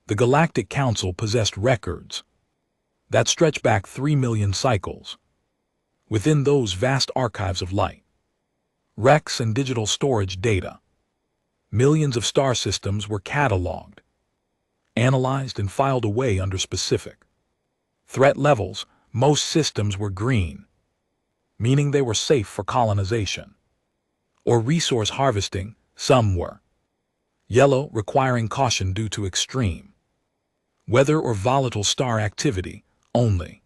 The Galactic Council possessed records that stretch back 3 million cycles. Within those vast archives of light, recs and digital storage data, millions of star systems were cataloged, analyzed, and filed away under specific threat levels. Most systems were green, meaning they were safe for colonization or resource harvesting. Some were yellow, requiring caution due to extreme weather or volatile star activity only.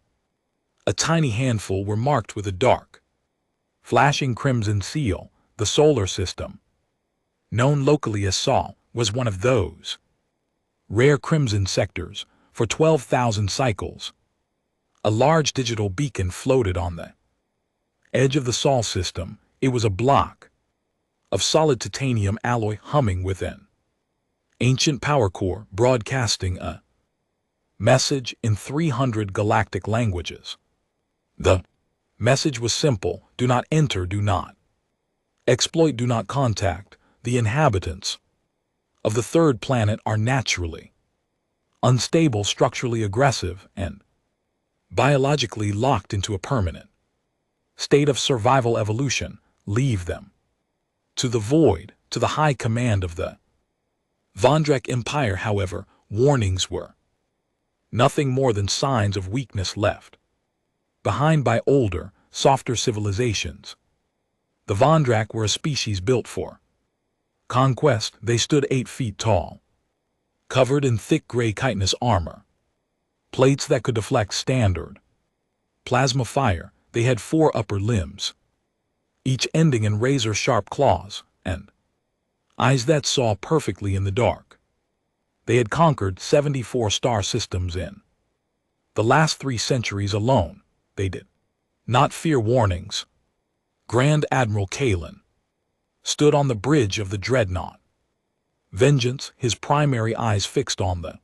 A tiny handful were marked with a dark, flashing crimson seal. The solar system, known locally as Sol, was one of those rare crimson sectors. For 12,000 cycles, a large digital beacon floated on the edge of the Sol system. It was a block of solid titanium alloy humming within ancient power core, broadcasting a message in 300 galactic languages. The message was simple: do not enter, do not exploit, do not contact. The inhabitants of the third planet are naturally unstable, structurally aggressive, and biologically locked into a permanent state of survival evolution. Leave them to the void, to the high command of the Vondrek Empire. However, warnings were nothing more than signs of weakness left behind by older, softer civilizations. The Vondrak were a species built for conquest. They stood 8 feet tall, covered in thick gray chitinous armor, plates that could deflect standard plasma fire. They had 4 upper limbs, each ending in razor-sharp claws, and eyes that saw perfectly in the dark. They had conquered 74 star systems in the last 3 centuries alone. They did not fear warnings. Grand Admiral Kalen stood on the bridge of the dreadnought, vengeance, his primary eyes fixed on the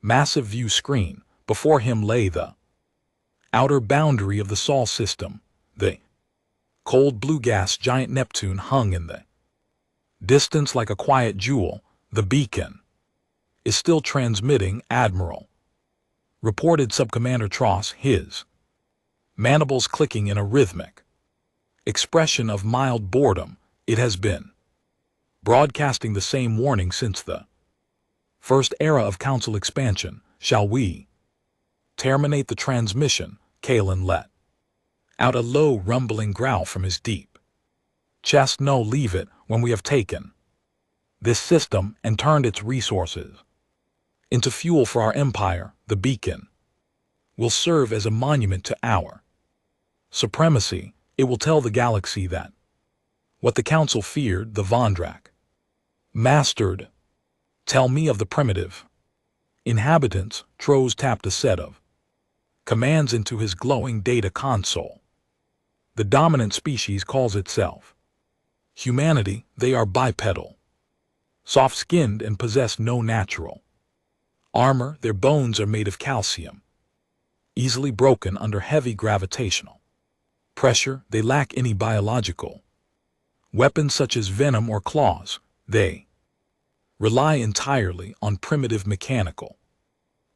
massive view screen. Before him lay the outer boundary of the Sol system. The cold blue gas giant Neptune hung in the distance like a quiet jewel. The beacon is still transmitting, Admiral, reported Subcommander Tross, his mandibles clicking in a rhythmic expression of mild boredom. It has been broadcasting the same warning since the first era of Council expansion. Shall we terminate the transmission? Kalen let out a low, rumbling growl from his deep chest. No, leave it. When we have taken this system and turned its resources into fuel for our empire, the beacon will serve as a monument to our supremacy. It will tell the galaxy that what the Council feared, the Vondrak mastered. Tell me of the primitive inhabitants. Troz tapped a set of commands into his glowing data console. The dominant species calls itself humanity. They are bipedal, soft-skinned, and possess no natural armor. Their bones are made of calcium, easily broken under heavy gravitational pressure. They lack any biological weapons such as venom or claws. They rely entirely on primitive mechanical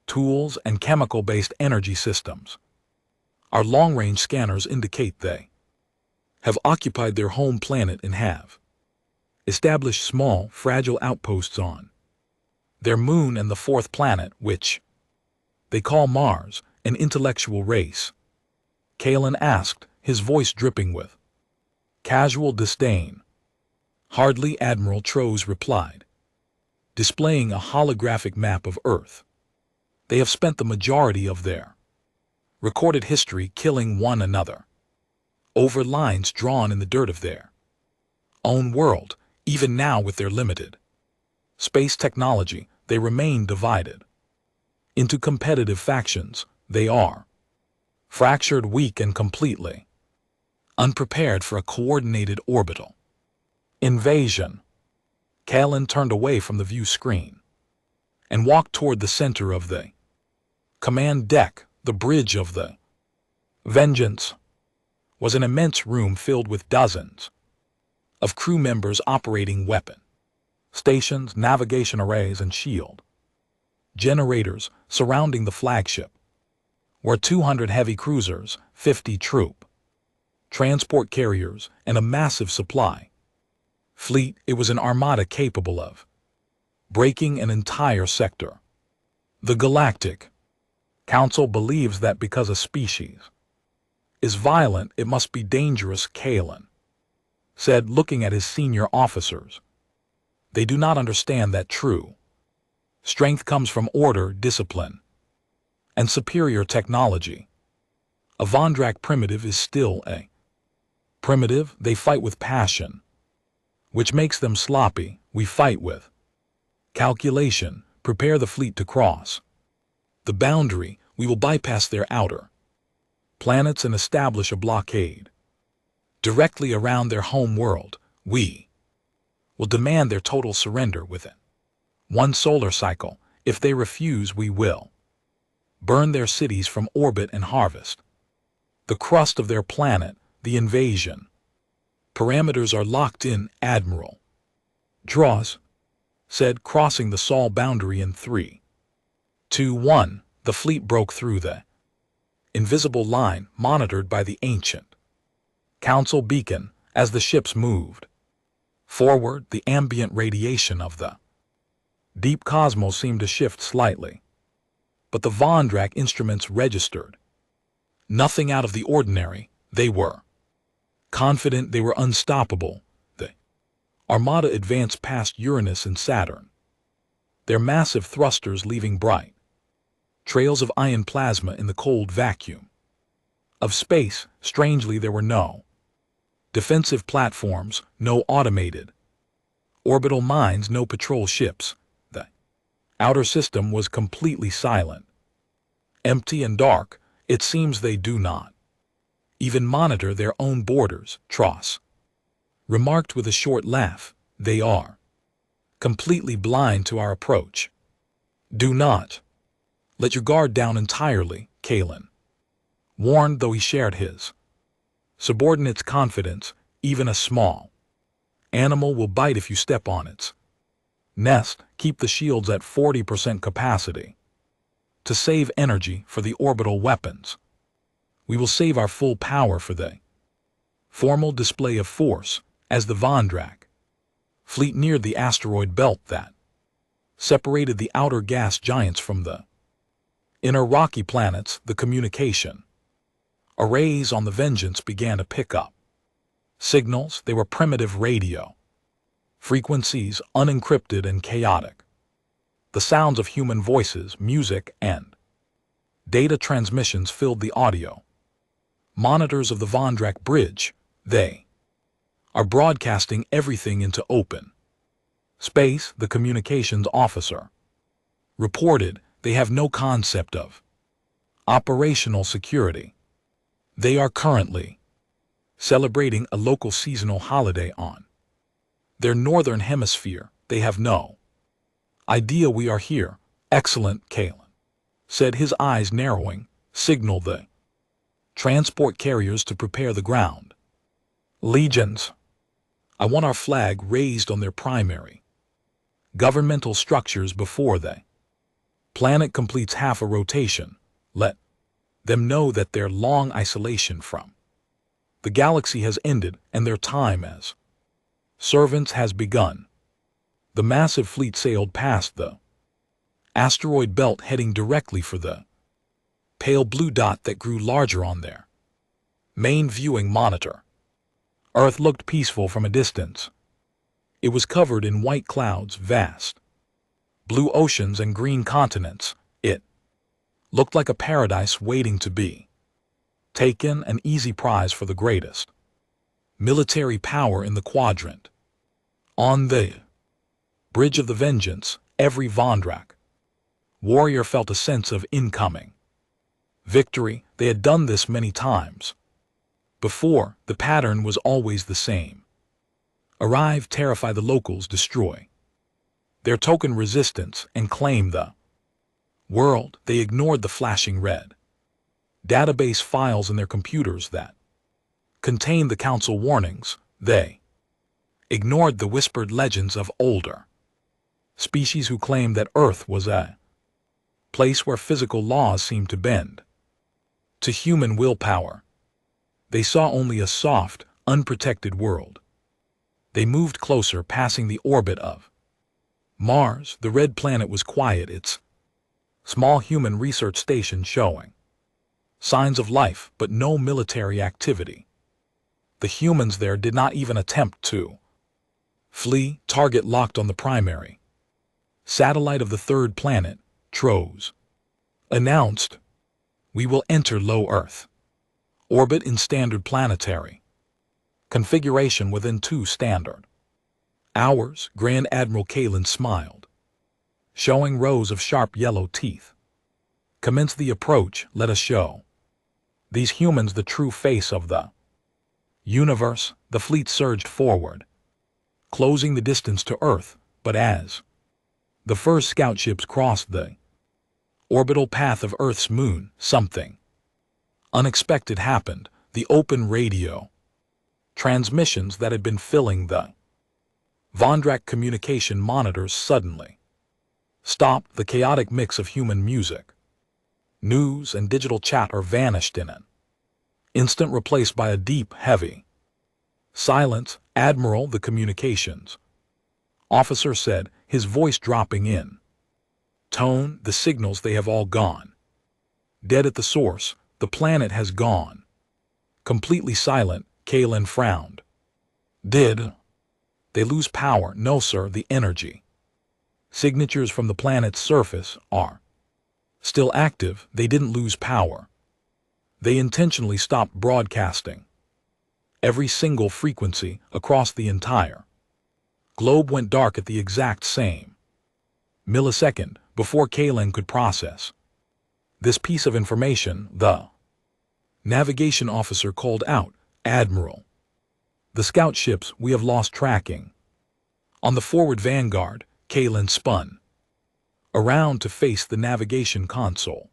tools and chemical-based energy systems. Our long-range scanners indicate they have occupied their home planet and have established small, fragile outposts on their moon and the 4th planet, which they call Mars. An intellectual race? Kalen asked, his voice dripping with casual disdain. Hardly, Admiral Troz replied, displaying a holographic map of Earth. They have spent the majority of their recorded history killing one another over lines drawn in the dirt of their own world. Even now, with their limited space technology, they remain divided into competitive factions. They are fractured, weak, and completely unprepared for a coordinated orbital invasion. Kalen turned away from the view screen and walked toward the center of the command deck. The bridge of the Vengeance was an immense room filled with dozens of crew members operating weapon stations, navigation arrays, and shield generators surrounding the flagship were 200 heavy cruisers, 50 troop transport carriers, and a massive supply fleet. It was an armada capable of breaking an entire sector. The Galactic Council believes that because a species is violent, it must be dangerous, Kalen said, looking at his senior officers. They do not understand that true strength comes from order, discipline, and superior technology. A Vondrak primitive is still a primitive. They fight with passion, which makes them sloppy. We fight with calculation. Prepare the fleet to cross the boundary. We will bypass their outer planets and establish a blockade directly around their home world. We will demand their total surrender within one solar cycle. If they refuse, we will burn their cities from orbit and harvest the crust of their planet. The invasion parameters are locked in, Admiral Draws said, crossing the Sol boundary in 3, 2, 1. The fleet broke through the invisible line monitored by the ancient Council beacon. As the ships moved forward, the ambient radiation of the deep cosmos seemed to shift slightly, but the Vondrak instruments registered nothing out of the ordinary. They were confident, they were unstoppable. The armada advanced past Uranus and Saturn, their massive thrusters leaving bright trails of ion plasma in the cold vacuum of space. Strangely, there were no defensive platforms, no automated orbital mines, no patrol ships. The outer system was completely silent, empty and dark. It seems they do not even monitor their own borders, Tross remarked with a short laugh. They are completely blind to our approach. Do not let your guard down entirely, Kalen warned, though he shared his subordinate's confidence. Even a small animal will bite if you step on its nest. Keep the shields at 40% capacity to save energy for the orbital weapons. We will save our full power for the formal display of force. As the Vondrak fleet neared the asteroid belt that separated the outer gas giants from the inner rocky planets, the communication arrays on the Vengeance began to pick up signals. They were primitive radio frequencies, unencrypted and chaotic. The sounds of human voices, music, and data transmissions filled the audio monitors of the Vondrak bridge. They are broadcasting everything into open space, the communications officer reported. They have no concept of operational security. They are currently celebrating a local seasonal holiday on their northern hemisphere. They have no idea we are here. Excellent, Kalen said, his eyes narrowing. Signal the transport carriers to prepare the ground legions. I want our flag raised on their primary governmental structures before the planet completes half a rotation. Let them know that their long isolation from the galaxy has ended and their time as servants has begun. The massive fleet sailed past the asteroid belt, heading directly for the pale blue dot that grew larger on their main viewing monitor. Earth looked peaceful from a distance. It was covered in white clouds, vast blue oceans, and green continents. It looked like a paradise waiting to be taken, an easy prize for the greatest military power in the quadrant. On the bridge of the Vengeance, every Vondrak warrior felt a sense of incoming victory. They had done this many times before. The pattern was always the same. Arrive, terrify the locals, destroy their token resistance, and claim the world. They ignored the flashing red database files in their computers that contained the council warnings. They ignored the whispered legends of older species who claimed that Earth was a place where physical laws seemed to bend. To human willpower, they saw only a soft, unprotected world. They moved closer, passing the orbit of Mars. The red planet was quiet, its small human research station showing signs of life but no military activity. The humans there did not even attempt to flee. Target locked on the primary satellite of the third planet, TROS. Announced, "We will enter low Earth orbit in standard planetary configuration within 2 standard hours." Grand Admiral Kalin smiled, showing rows of sharp yellow teeth. "Commence the approach. Let us show these humans the true face of the universe." The fleet surged forward, closing the distance to Earth, but as the first scout ships crossed the orbital path of Earth's moon, something unexpected happened. The open radio transmissions that had been filling the Vondrak communication monitors suddenly stopped. The chaotic mix of human music, news, and digital chatter vanished in an instant, replaced by a deep, heavy silence. "Admiral," the communications officer said, his voice dropping in tone, "the signals, they have all gone dead at the source. The planet has gone completely silent." Kalin frowned. "Did they lose power?" "No, sir. The energy signatures from the planet's surface are still active. They didn't lose power. They intentionally stopped broadcasting. Every single frequency across the entire globe went dark at the exact same millisecond." Before Kalin could process this piece of information, the navigation officer called out, "Admiral, the scout ships, we have lost tracking on the forward vanguard." Kalin spun around to face the navigation console.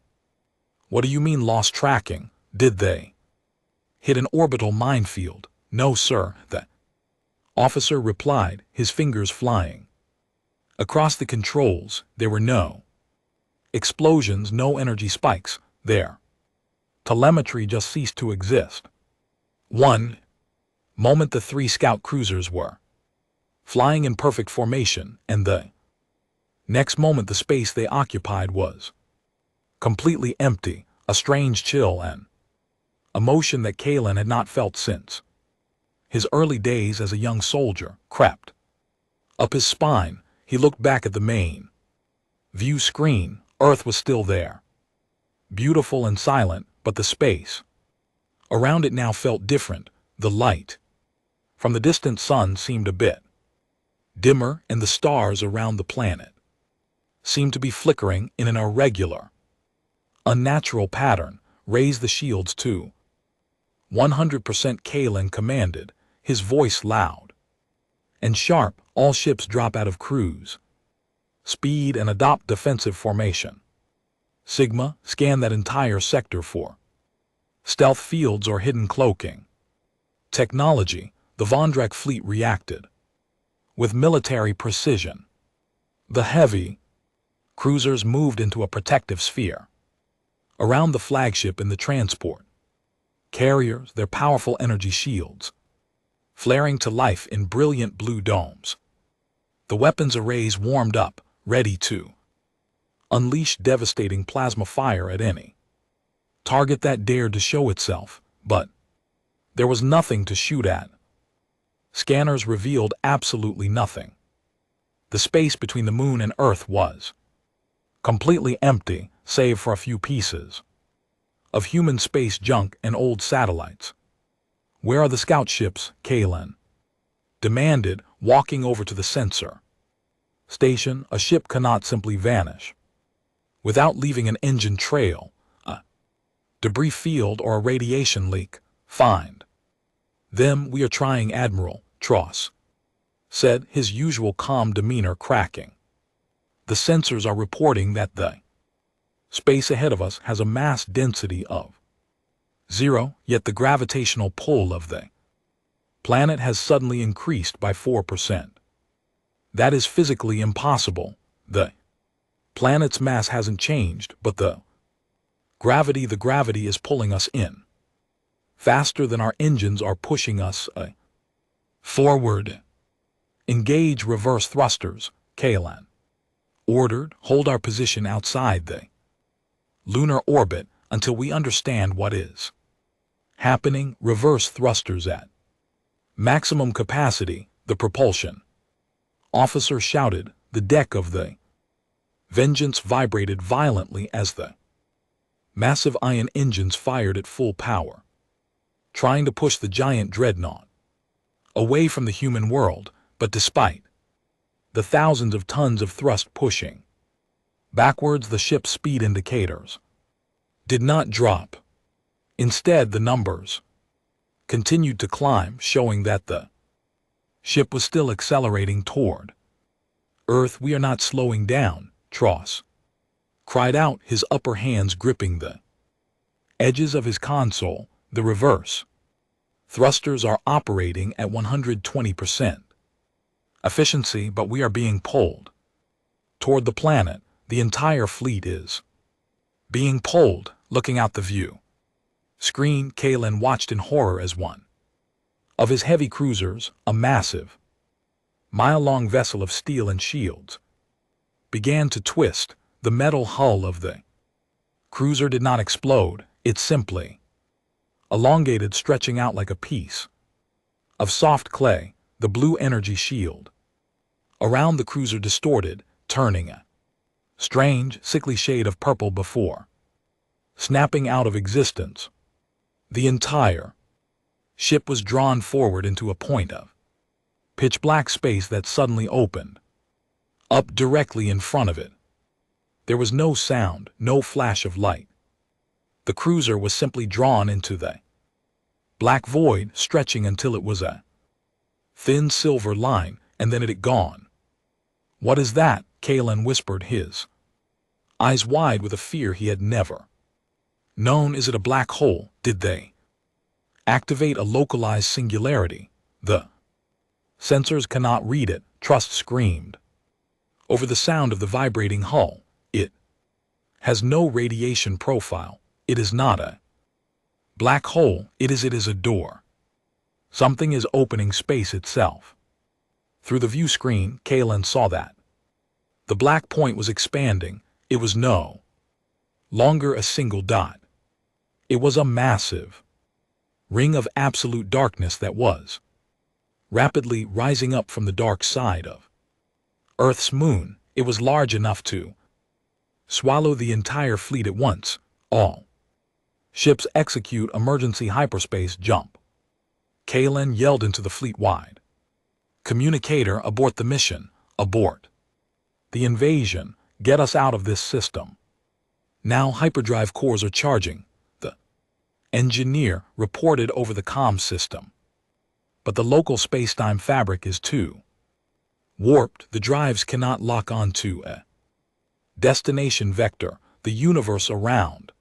"What do you mean, lost tracking? Did they hit an orbital minefield?" "No, sir," the officer replied, his fingers flying across the controls. "There were no explosions, no energy spikes. Their telemetry just ceased to exist." One moment the 3 scout cruisers were flying in perfect formation, and the next moment the space they occupied was completely empty. A strange chill and emotion that Kalin had not felt since his early days as a young soldier crept up his spine. He looked back at the main view screen. Earth was still there, beautiful and silent, but the space around it now felt different. The light from the distant sun seemed a bit dimmer, and the stars around the planet seemed to be flickering in an irregular, unnatural pattern. "Raise the shields to 100%, Kalin commanded, his voice loud and sharp. "All ships drop out of cruise speed and adopt defensive formation. Sigma, scan that entire sector for stealth fields or hidden cloaking technology." The Vondrak fleet reacted with military precision. The heavy cruisers moved into a protective sphere around the flagship and the transport carriers, their powerful energy shields flaring to life in brilliant blue domes. The weapons arrays warmed up, ready to unleash devastating plasma fire at any target that dared to show itself. But there was nothing to shoot at. Scanners revealed absolutely nothing. The space between the moon and Earth was completely empty, save for a few pieces of human space junk and old satellites. "Where are the scout ships?" Kalin demanded, walking over to the sensor station. "A ship cannot simply vanish without leaving an engine trail, a debris field, or a radiation leak. Find them." "We are trying, Admiral," Tross said, his usual calm demeanor cracking. "The sensors are reporting that the space ahead of us has a mass density of 0, yet the gravitational pull of the planet has suddenly increased by 4%. That is physically impossible. The Planet's mass hasn't changed, but the gravity is pulling us in. Faster than our engines are pushing us forward. Engage reverse thrusters, Kaelan ordered. Hold our position outside the lunar orbit until we understand what is happening. Reverse thrusters at maximum capacity. The propulsion officer shouted. The deck of the Vengeance vibrated violently as the massive ion engines fired at full power, trying to push the giant dreadnought away from the human world. But despite the thousands of tons of thrust pushing backwards, the ship's speed indicators did not drop. Instead, the numbers continued to climb, showing that the ship was still accelerating toward Earth. We are not slowing down, Tross cried out, his upper hands gripping the edges of his console. The reverse thrusters are operating at 120% efficiency, but we are being pulled toward the planet. The entire fleet is being pulled. Looking out the view screen, Kaelan watched in horror as one of his heavy cruisers, a massive, mile-long vessel of steel and shields, began to twist. The metal hull of the cruiser did not explode. It simply elongated, stretching out like a piece of soft clay. The blue energy shield around the cruiser distorted, turning a strange, sickly shade of purple before snapping out of existence. The entire ship was drawn forward into a point of pitch-black space that suddenly opened up directly in front of it. There was no sound, no flash of light. The cruiser was simply drawn into the black void, stretching until it was a thin silver line, and then it had gone. What is that? Kaelan whispered, his eyes wide with a fear he had never known. Is it a black hole? Did they activate a localized singularity? The sensors cannot read it, Trust screamed over the sound of the vibrating hull. It has no radiation profile. It is not a black hole. It is a door. Something is opening space itself. Through the view screen, Kaelan saw that the black point was expanding. It was no longer a single dot. It was a massive ring of absolute darkness that was rapidly rising up from the dark side of Earth's moon. It was large enough to swallow the entire fleet at once. All ships execute emergency hyperspace jump. Kaelan yelled into the fleet-wide communicator, abort the mission, abort the invasion, get us out of this system. Now hyperdrive cores are charging, the engineer reported over the comm system. But the local space-time fabric is too warped. The drives cannot lock onto a destination vector. The universe around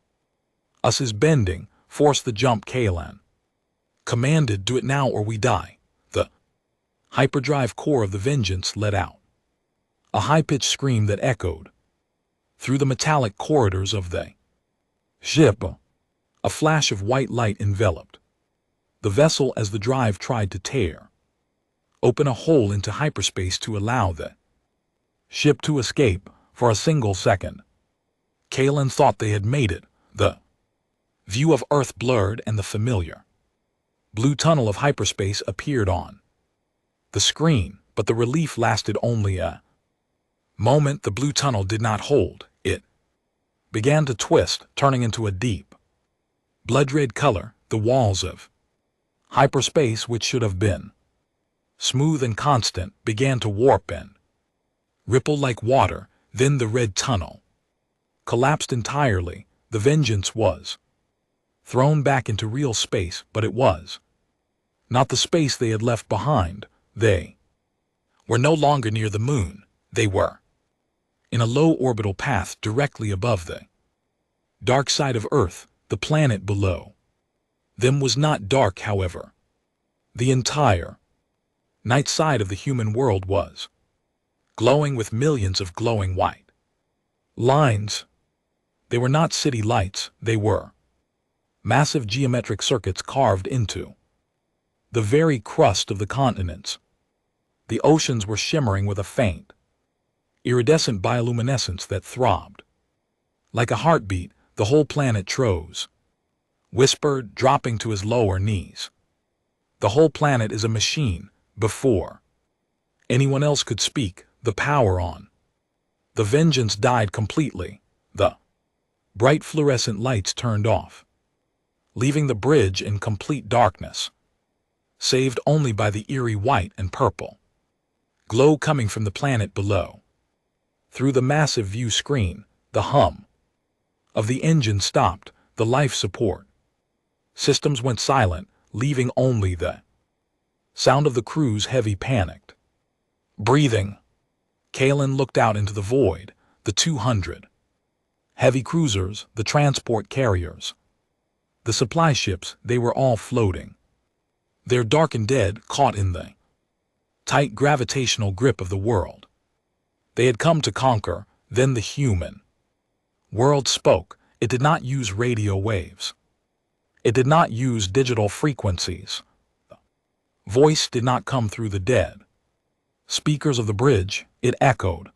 us is bending. Force the jump, Kaelan commanded. Do it now or we die. The hyperdrive core of the Vengeance let out a high-pitched scream that echoed through the metallic corridors of the ship. A flash of white light enveloped the vessel as the drive tried to tear open a hole into hyperspace to allow the ship to escape. For a single second, Kaelan thought they had made it. The view of Earth blurred and the familiar blue tunnel of hyperspace appeared on the screen, but the relief lasted only a moment. The blue tunnel did not hold. It began to twist, turning into a deep blood-red color. The walls of hyperspace, which should have been smooth and constant, began to warp and ripple like water. Then the red tunnel collapsed entirely. The Vengeance was thrown back into real space, but it was not the space they had left behind. They were no longer near the moon. They were in a low orbital path directly above the dark side of Earth. The planet below them was not dark, however. The entire night side of the human world was glowing with millions of glowing white Lines. They were not city lights, they were massive geometric circuits carved into the very crust of the continents. The oceans were shimmering with a faint, iridescent bioluminescence that throbbed. Like a heartbeat, the whole planet Tros whispered, dropping to his lower knees. The whole planet is a machine. Before anyone else could speak, the power on the Vengeance died completely. The bright fluorescent lights turned off, leaving the bridge in complete darkness, saved only by the eerie white and purple glow coming from the planet below. Through the massive view screen, the hum of the engine stopped, the life support systems went silent, leaving only the sound of the crew's heavy panicked breathing. Kalen looked out into the void, the 200 heavy cruisers, the transport carriers, the supply ships, they were all floating, their dark and dead, caught in the tight gravitational grip of the world. They had come to conquer. Then the human world spoke. It did not use radio waves. It did not use digital frequencies. Voice did not come through the dead speakers of the bridge. It echoed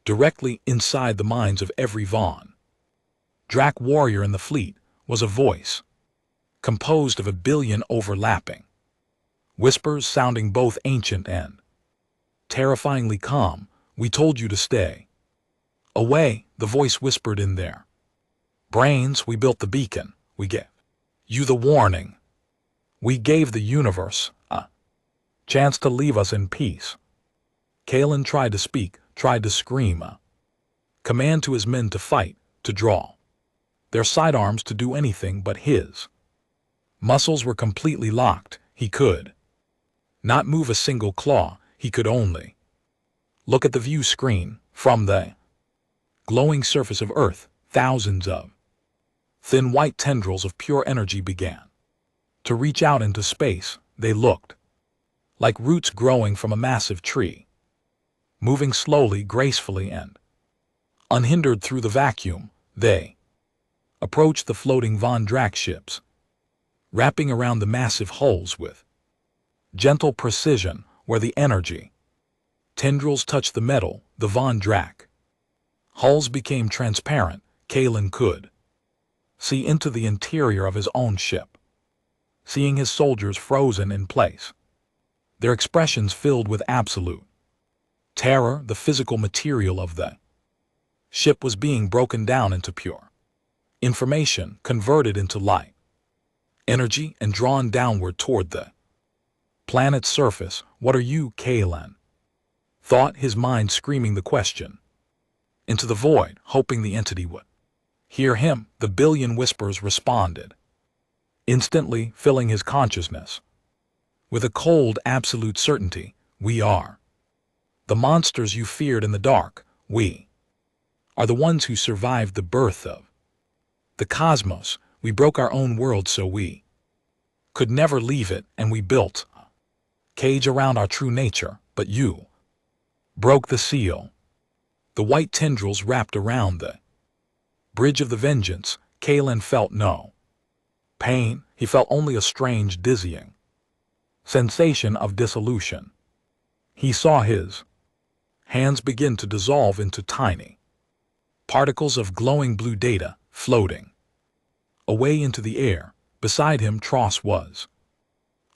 directly inside the minds of every Von Drac warrior in the fleet. Was a voice composed of 1 billion overlapping whispers, sounding both ancient and terrifyingly calm. We told you to stay away, the voice whispered in their brains. We built the beacon. We gave you the warning. We gave the universe a chance to leave us in peace. Kalen tried to speak, tried to scream a command to his men to fight, to draw their sidearms, to do anything, but his muscles were completely locked. He could not move a single claw. He could only look at the view screen. From the glowing surface of Earth, thousands of thin white tendrils of pure energy began to reach out into space. They looked like roots growing from a massive tree, moving slowly, gracefully, and unhindered through the vacuum. They approached the floating Von Drac ships, wrapping around the massive hulls with gentle precision. Where the energy tendrils touched the metal, the Von Drac hulls became transparent. Kalen could see into the interior of his own ship, seeing his soldiers frozen in place, their expressions filled with absolute terror. The physical material of the ship was being broken down into pure information, converted into light energy, and drawn downward toward the planet's surface. What are you? Kalen thought, his mind screaming the question into the void, hoping the entity would hear him. The billion whispers responded instantly, filling his consciousness with a cold, absolute certainty. We are the monsters you feared in the dark. We are the ones who survived the birth of the cosmos. We broke our own world so we could never leave it, and we built a cage around our true nature. But you broke the seal. The white tendrils wrapped around the bridge of the Vengeance. Kalen felt no pain. He felt only a strange, dizzying sensation of dissolution. He saw his hands begin to dissolve into tiny particles of glowing blue data, floating away into the air. Beside him, Tross was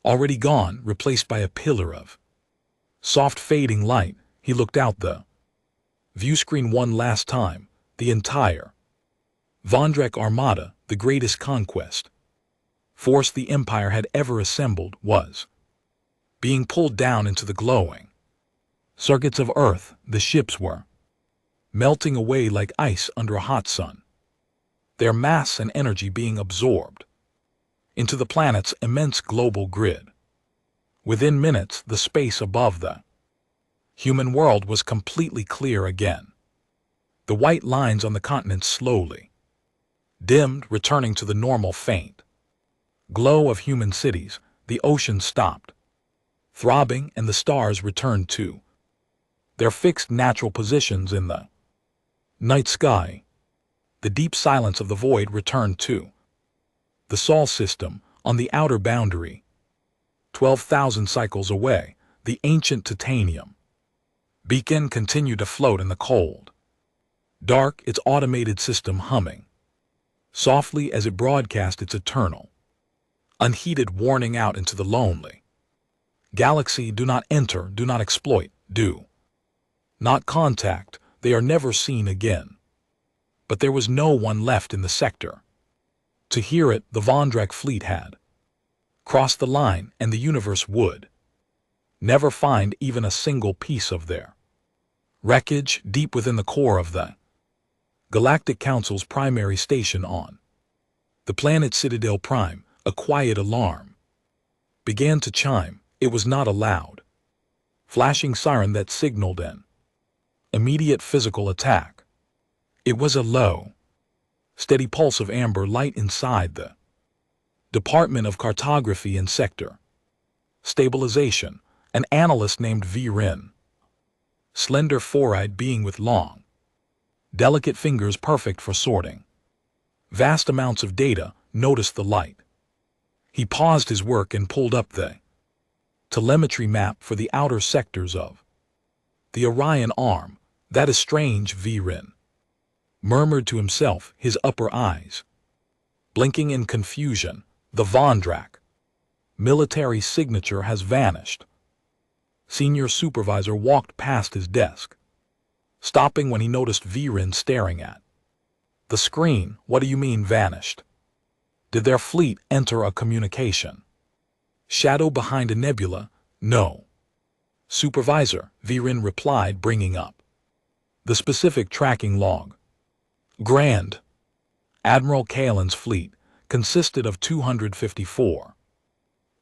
already gone, replaced by a pillar of soft fading light. He looked out the view screen one last time. The entire Von Drac armada, the greatest conquest force the Empire had ever assembled, was being pulled down into the glowing circuits of Earth. The ships were melting away like ice under a hot sun, their mass and energy being absorbed into the planet's immense global grid. Within minutes, the space above the human world was completely clear again. The white lines on the continents slowly dimmed, returning to the normal faint glow of human cities. The ocean stopped throbbing, and the stars returned to their fixed natural positions in the Night sky. The deep silence of the void returned to the Sol system on the outer boundary. 12,000 cycles away, the ancient titanium beacon continued to float in the cold. Dark, its automated system humming softly as it broadcast its eternal, unheeded warning out into the lonely galaxy. Do not enter, do not exploit, do not contact, they are never seen again. But there was no one left in the sector to hear it. The Vondrak fleet had crossed the line, and the universe would never find even a single piece of their wreckage deep within the core of the Galactic Council's primary station on the planet Citadel Prime. A quiet alarm began to chime. It was not a loud, flashing siren that signaled an immediate physical attack. It was a low, steady pulse of amber light inside the Department of Cartography and Sector Stabilization. An analyst named V-Rin, slender four-eyed being with long, delicate fingers perfect for sorting vast amounts of data, noticed the light. He paused his work and pulled up the telemetry map for the outer sectors of the Orion arm. That is strange, V-Rin murmured to himself, his upper eyes blinking in confusion. The Vondrak military signature has vanished. Senior supervisor walked past his desk, stopping when he noticed V-Rin staring at the screen. What do you mean vanished? Did their fleet enter a communication shadow behind a nebula? No, supervisor, V-Rin replied, bringing up the specific tracking log. Grand Admiral Kaelin's fleet consisted of 254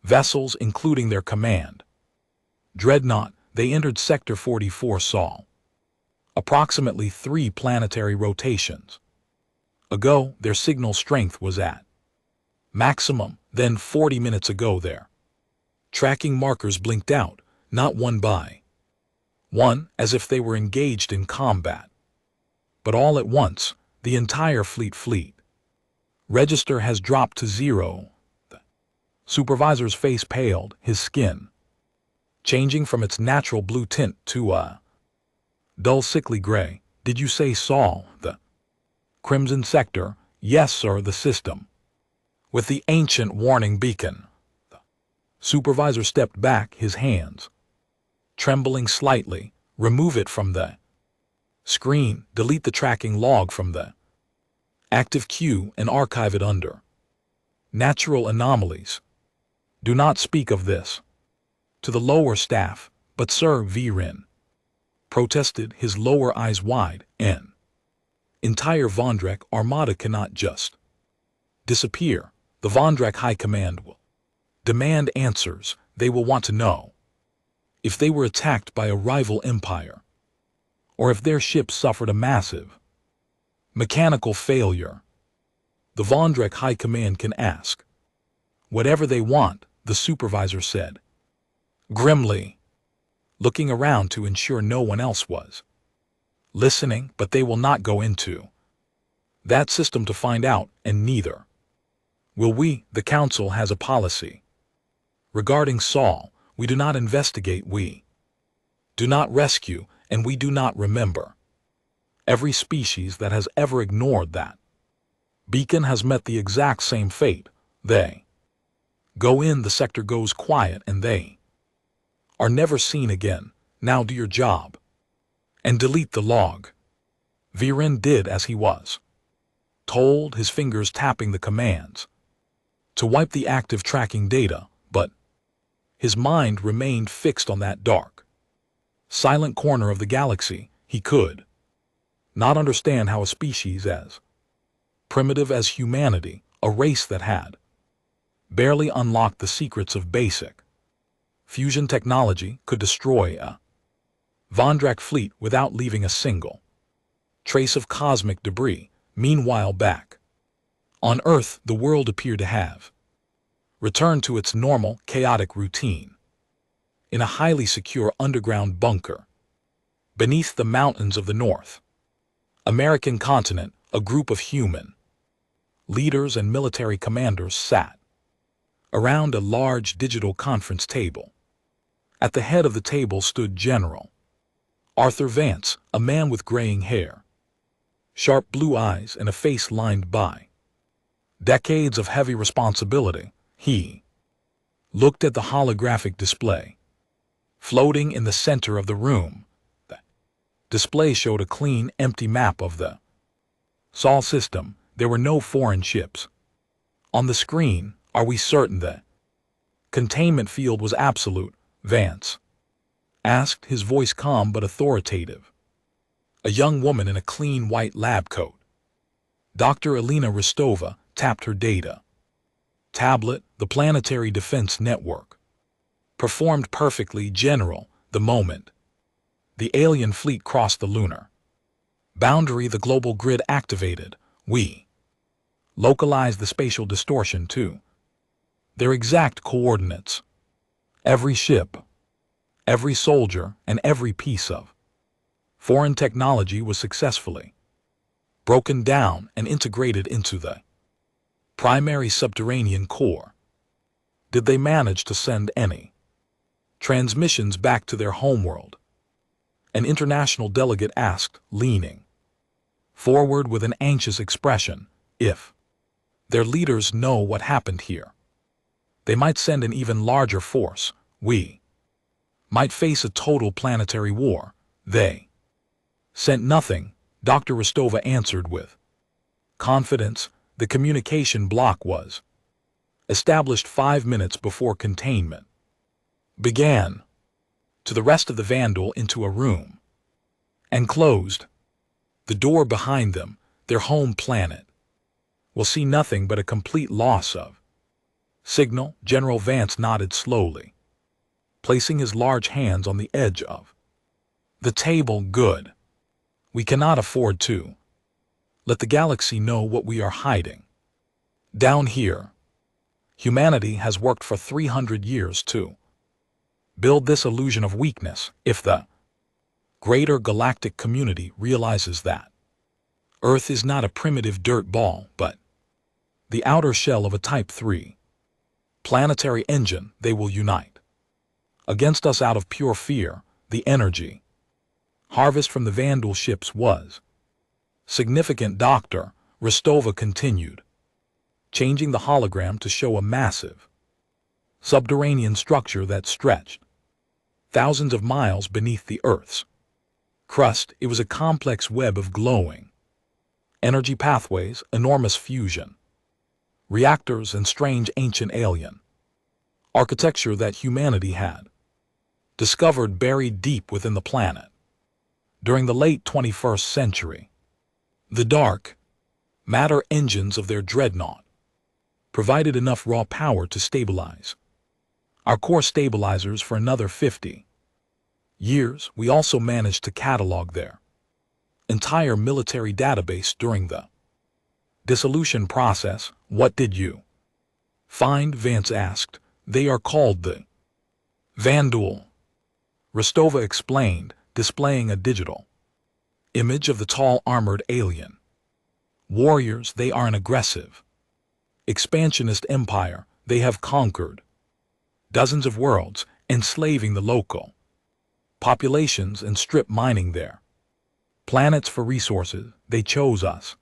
vessels, including their command dreadnought. They entered Sector 44 Sol approximately 3 planetary rotations ago. Their signal strength was at maximum. Then 40 minutes ago their tracking markers blinked out, not one by one, as if they were engaged in combat, but all at once. The entire fleet register has dropped to 0. The supervisor's face paled, his skin changing from its natural blue tint to a dull sickly gray. Did you say Sol, the Crimson Sector? Yes, sir. The system with the ancient warning beacon. The supervisor stepped back, his hands trembling slightly. Remove it from the screen. Delete the tracking log from the active queue and archive it under natural anomalies. Do not speak of this to the lower staff. But sir, V-Rin protested, his lower eyes wide. An entire Vondrak armada cannot just disappear. The Vondrak High Command will demand answers. They will want to know if they were attacked by a rival empire, or if their ship suffered a massive mechanical failure. The Vondrak High Command can ask whatever they want, the supervisor said grimly, looking around to ensure no one else was listening. But they will not go into that system to find out, and neither will we. The Council has a policy regarding Sol. We do not investigate, we do not rescue, and we do not remember. Every species that has ever ignored that beacon has met the exact same fate. They go in, the sector goes quiet, and they are never seen again. Now do your job and delete the log. V-Rin did as he was told, his fingers tapping the commands to wipe the active tracking data, but his mind remained fixed on that dark, silent corner of the galaxy. He could not understand how a species as primitive as humanity, a race that had barely unlocked the secrets of basic fusion technology, could destroy a Vondrak fleet without leaving a single trace of cosmic debris. Meanwhile, back on Earth, the world appeared to have returned to its normal, chaotic routine. In a highly secure underground bunker beneath the mountains of the north, American continent, a group of human leaders and military commanders sat around a large digital conference table. At the head of the table stood General Arthur Vance, a man with graying hair, sharp blue eyes, and a face lined by decades of heavy responsibility. He looked at the holographic display floating in the center of the room. The display showed a clean, empty map of the Sol system. There were no foreign ships on the screen. Are we certain the containment field was absolute? Vance asked, his voice calm but authoritative. A young woman in a clean white lab coat, Dr. Elena Rostova, tapped her data tablet. The Planetary Defense Network performed perfectly, General. The moment the alien fleet crossed the lunar boundary, the global grid activated. We localized the spatial distortion to their exact coordinates. Every ship, every soldier, and every piece of foreign technology was successfully broken down and integrated into the primary subterranean core. Did they manage to send any transmissions back to their homeworld? An international delegate asked, leaning forward with an anxious expression. If their leaders know what happened here, they might send an even larger force. We might face a total planetary war. They sent nothing, Dr. Rostova answered with confidence. The communication block was established 5 minutes before containment began. To the rest of the Vandal, into a room and closed the door behind them. Their home planet will see nothing but a complete loss of signal. General Vance nodded slowly, placing his large hands on the edge of the table. Good. We cannot afford to let the galaxy know what we are hiding down here. Humanity has worked for 300 years to build this illusion of weakness. If the greater galactic community realizes that Earth is not a primitive dirt ball, but the outer shell of a Type 3 planetary engine, they will unite against us out of pure fear. The energy harvest from the Vandal ships was significant, Dr. Rostova continued, changing the hologram to show a massive subterranean structure that stretched thousands of miles beneath the Earth's crust. It was a complex web of glowing energy pathways, enormous fusion reactors, and strange ancient alien architecture that humanity had discovered buried deep within the planet during the late 21st century. The dark matter engines of their dreadnought provided enough raw power to stabilize our core stabilizers for another 50 years. We also managed to catalog their entire military database during the dissolution process. What did you find? Vance asked. They are called the Vandal, Rostova explained, displaying a digital image of the tall armored alien warriors. They are an aggressive, expansionist empire. They have conquered dozens of worlds, enslaving the local populations and strip mining their planets for resources. They chose us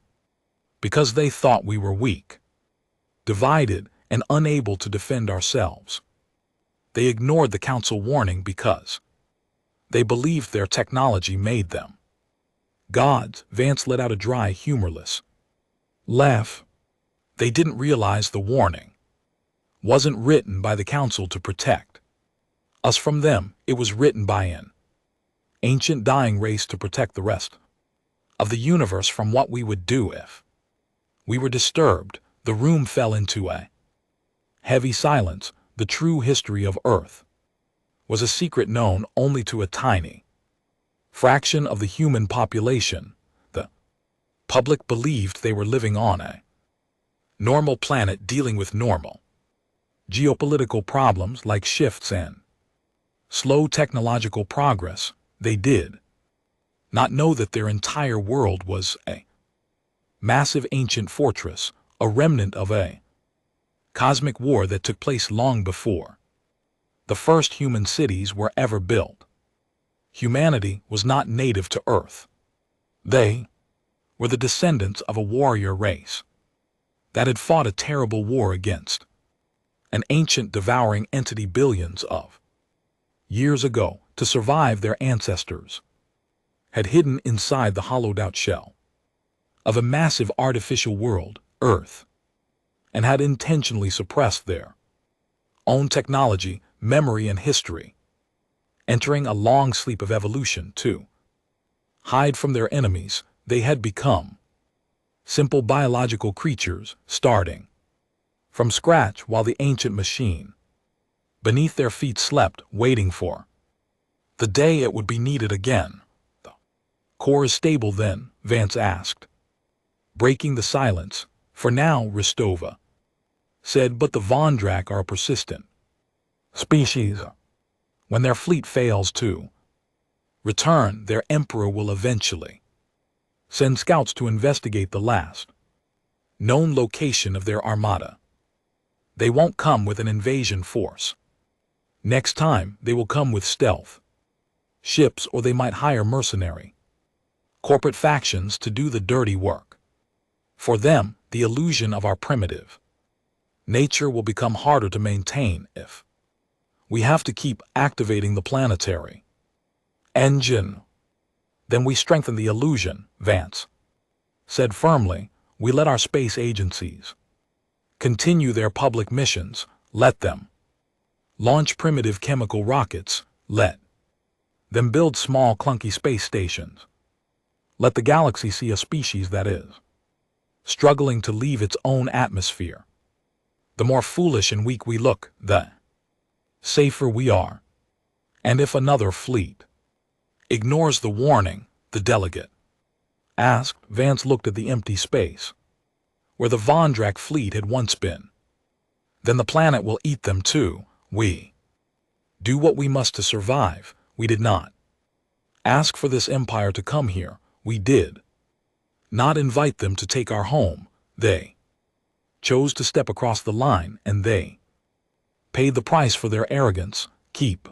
because they thought we were weak, divided, and unable to defend ourselves. They ignored the Council warning because they believed their technology made them gods. Vance let out a dry, humorless laugh. They didn't realize the warning wasn't written by the Council to protect us from them. It was written by an ancient dying race to protect the rest of the universe from what we would do if we were disturbed. The room fell into a heavy silence. The true history of Earth was a secret known only to a tiny fraction of the human population. The public believed they were living on a normal planet dealing with normal geopolitical problems like shifts and slow technological progress. They did not know that their entire world was a massive ancient fortress, a remnant of a cosmic war that took place long before the first human cities were ever built. Humanity was not native to Earth. They were the descendants of a warrior race that had fought a terrible war against an ancient devouring entity billions of years ago. To survive, their ancestors had hidden inside the hollowed-out shell of a massive artificial world, Earth, and had intentionally suppressed their own technology, memory, and history, entering a long sleep of evolution to hide from their enemies. They had become simple biological creatures, starting from scratch while the ancient machine beneath their feet slept, waiting for the day it would be needed again. "The core is stable then?" Vance asked, breaking the silence. "For now," Ristova said, "but the Vondrak are a persistent species. When their fleet fails to return, their emperor will eventually send scouts to investigate the last known location of their armada. They won't come with an invasion force. Next time, they will come with stealth ships, or they might hire mercenary corporate factions to do the dirty work. For them, the illusion of our primitive nature will become harder to maintain if we have to keep activating the planetary engine. Then we strengthen the illusion," Vance said firmly. "We let our space agencies continue their public missions, let them launch primitive chemical rockets, let them build small clunky space stations. Let the galaxy see a species that is struggling to leave its own atmosphere. The more foolish and weak we look, the safer we are. And if another fleet ignores the warning," the delegate asked. Vance looked at the empty space where the Vondrak fleet had once been. "Then the planet will eat them too. We do what we must to survive. We did not ask for this empire to come here. We did not invite them to take our home. They chose to step across the line, and they paid the price for their arrogance. Keep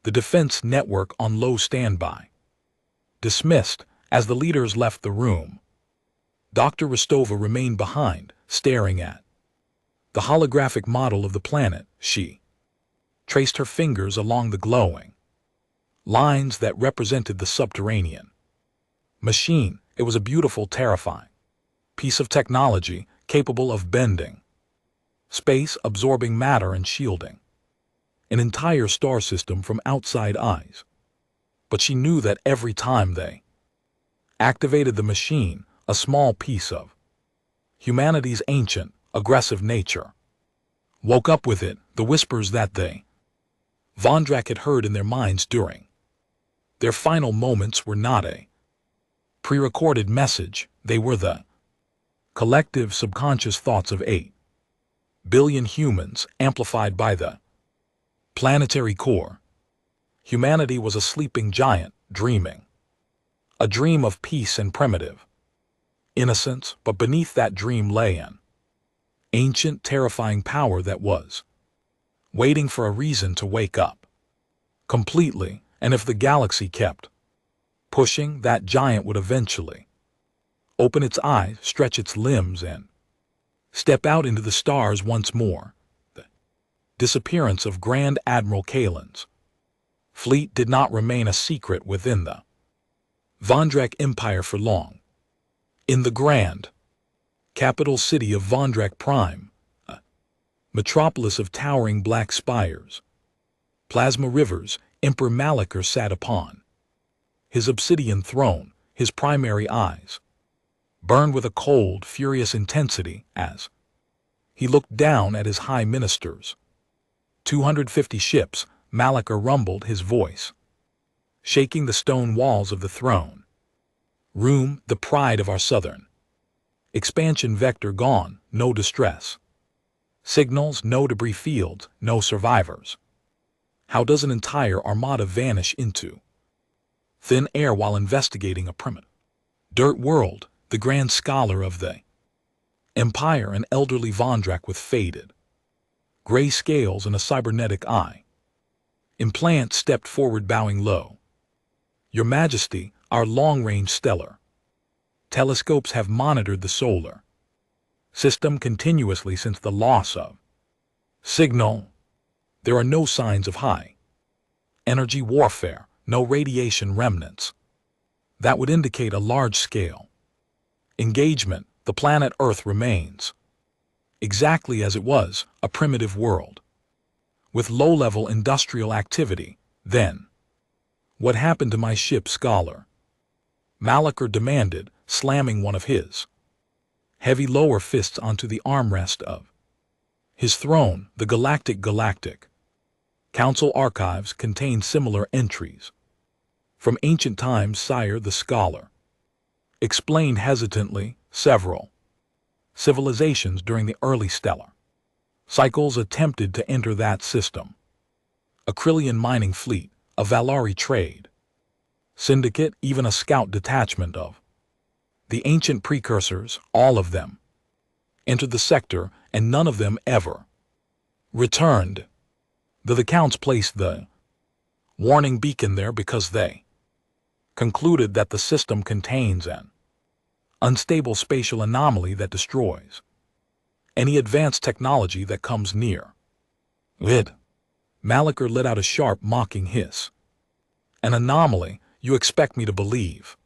the defense network on low standby." Dismissed. As the leaders left the room, Dr. Ristova remained behind, staring at the holographic model of the planet. She traced her fingers along the glowing lines that represented the subterranean machine. It was a beautiful, terrifying piece of technology capable of bending space, absorbing matter, and shielding an entire star system from outside eyes. But she knew that every time they activated the machine, a small piece of humanity's ancient, aggressive nature woke up with it. The whispers that they Vondrak had heard in their minds during their final moments were not a pre-recorded message. They were the collective subconscious thoughts of 8 billion humans, amplified by the planetary core. Humanity was a sleeping giant, dreaming a dream of peace and primitive innocence, but beneath that dream lay an ancient, terrifying power that was waiting for a reason to wake up completely. And if the galaxy kept pushing, that giant would eventually open its eyes, stretch its limbs, and step out into the stars once more. The disappearance of Grand Admiral Kalen's fleet did not remain a secret within the Vondrak Empire for long. In the grand capital city of Vondrak Prime, a metropolis of towering black spires, plasma rivers, Emperor Malachar sat upon his obsidian throne. His primary eyes burned with a cold, furious intensity as he looked down at his high ministers. 250 ships, Malachar rumbled, his voice shaking the stone walls of the throne room. The pride of our southern expansion vector gone, no distress signals, no debris fields, no survivors. How does an entire armada vanish into Thin air while investigating a primitive dirt world, the grand scholar of the Empire, an elderly Vondrak with faded gray scales and a cybernetic eye. Implant stepped forward, bowing low. Your Majesty, our long-range stellar telescopes have monitored the solar system continuously since the loss of signal. There are no signs of high energy warfare, no radiation remnants. That would indicate a large-scale engagement. The planet Earth remains exactly as it was, a primitive world with low-level industrial activity. Then, what happened to my ship, Scholar? Malachar demanded, slamming one of his heavy lower fists onto the armrest of his throne. The Galactic Council archives contain similar entries. From ancient times, sire, the scholar explained hesitantly. Several civilizations during the early stellar cycles attempted to enter that system. A Krillian mining fleet, a Valari trade syndicate, even a scout detachment of the ancient precursors, all of them entered the sector, and none of them ever returned. The Counts placed the warning beacon there because they concluded that the system contains an unstable spatial anomaly that destroys any advanced technology that comes near it. Malachar let out a sharp, mocking hiss. An anomaly? You expect me to believe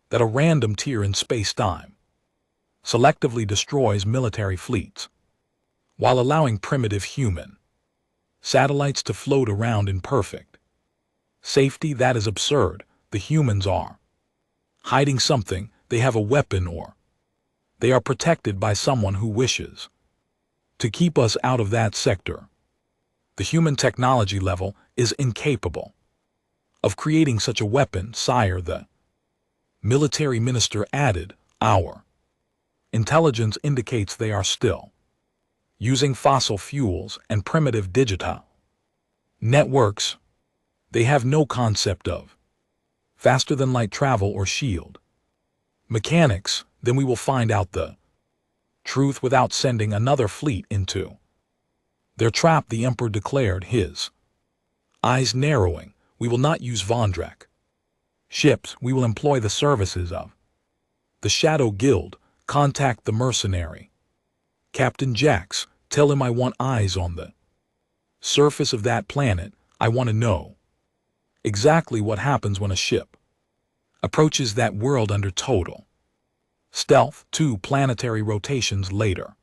that a random tier in space-time selectively destroys military fleets while allowing primitive human satellites to float around in perfect safety? That is absurd. The humans are hiding something. They have a weapon, or they are protected by someone who wishes to keep us out of that sector. The human technology level is incapable of creating such a weapon, sire, the military minister added. Our intelligence indicates they are still using fossil fuels and primitive digital networks. They have no concept of faster-than-light travel or shield mechanics. Then we will find out the truth without sending another fleet into their trap, the Emperor declared, his eyes narrowing. We will not use Vondrak ships. We will employ the services of the Shadow Guild. Contact the mercenary Captain Jax. Tell him I want eyes on the surface of that planet. I want to know exactly what happens when a ship approaches that world under total stealth. 2 planetary rotations later,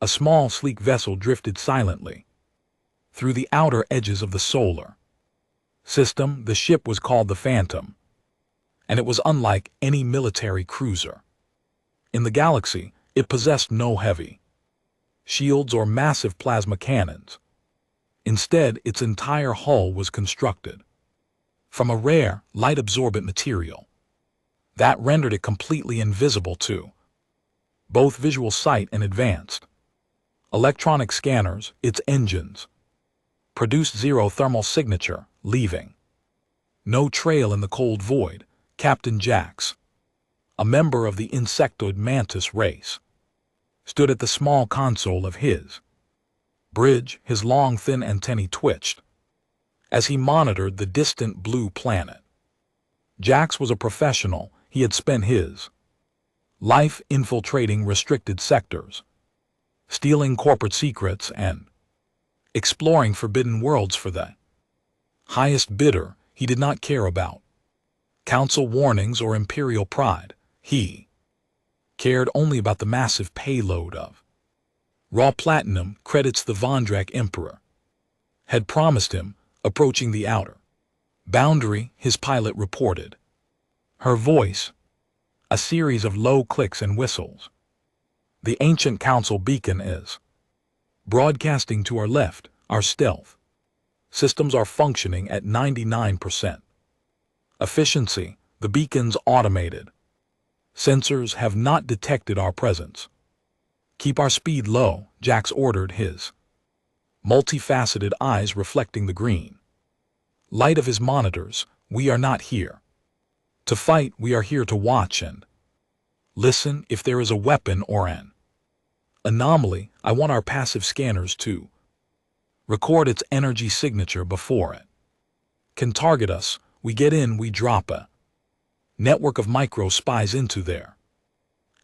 a small, sleek vessel drifted silently through the outer edges of the solar system. The ship was called the Phantom, and it was unlike any military cruiser in the galaxy. It possessed no heavy shields or massive plasma cannons. Instead, its entire hull was constructed from a rare, light-absorbent material that rendered it completely invisible to both visual sight and advanced electronic scanners. Its engines produced zero thermal signature, leaving no trail in the cold void. Captain Jax, a member of the insectoid mantis race, stood at the small console of his bridge. His long, thin antennae twitched as he monitored the distant blue planet. Jax was a professional. He had spent his life infiltrating restricted sectors, stealing corporate secrets, and exploring forbidden worlds for the highest bidder. He did not care about council warnings or imperial pride. He cared only about the massive payload of raw platinum credits the Vondrak Emperor had promised him. Approaching the outer boundary, his pilot reported. Her voice, a series of low clicks and whistles. The ancient council beacon is broadcasting to our left. Our stealth systems are functioning at 99% efficiency. The beacon's automated sensors have not detected our presence. Keep our speed low, Jax ordered, his multifaceted eyes reflecting the green light of his monitors. We are not here to fight, we are here to watch and listen if there is a weapon or an anomaly. I want our passive scanners to record its energy signature before it can target us. We get in, we drop a network of micro spies into their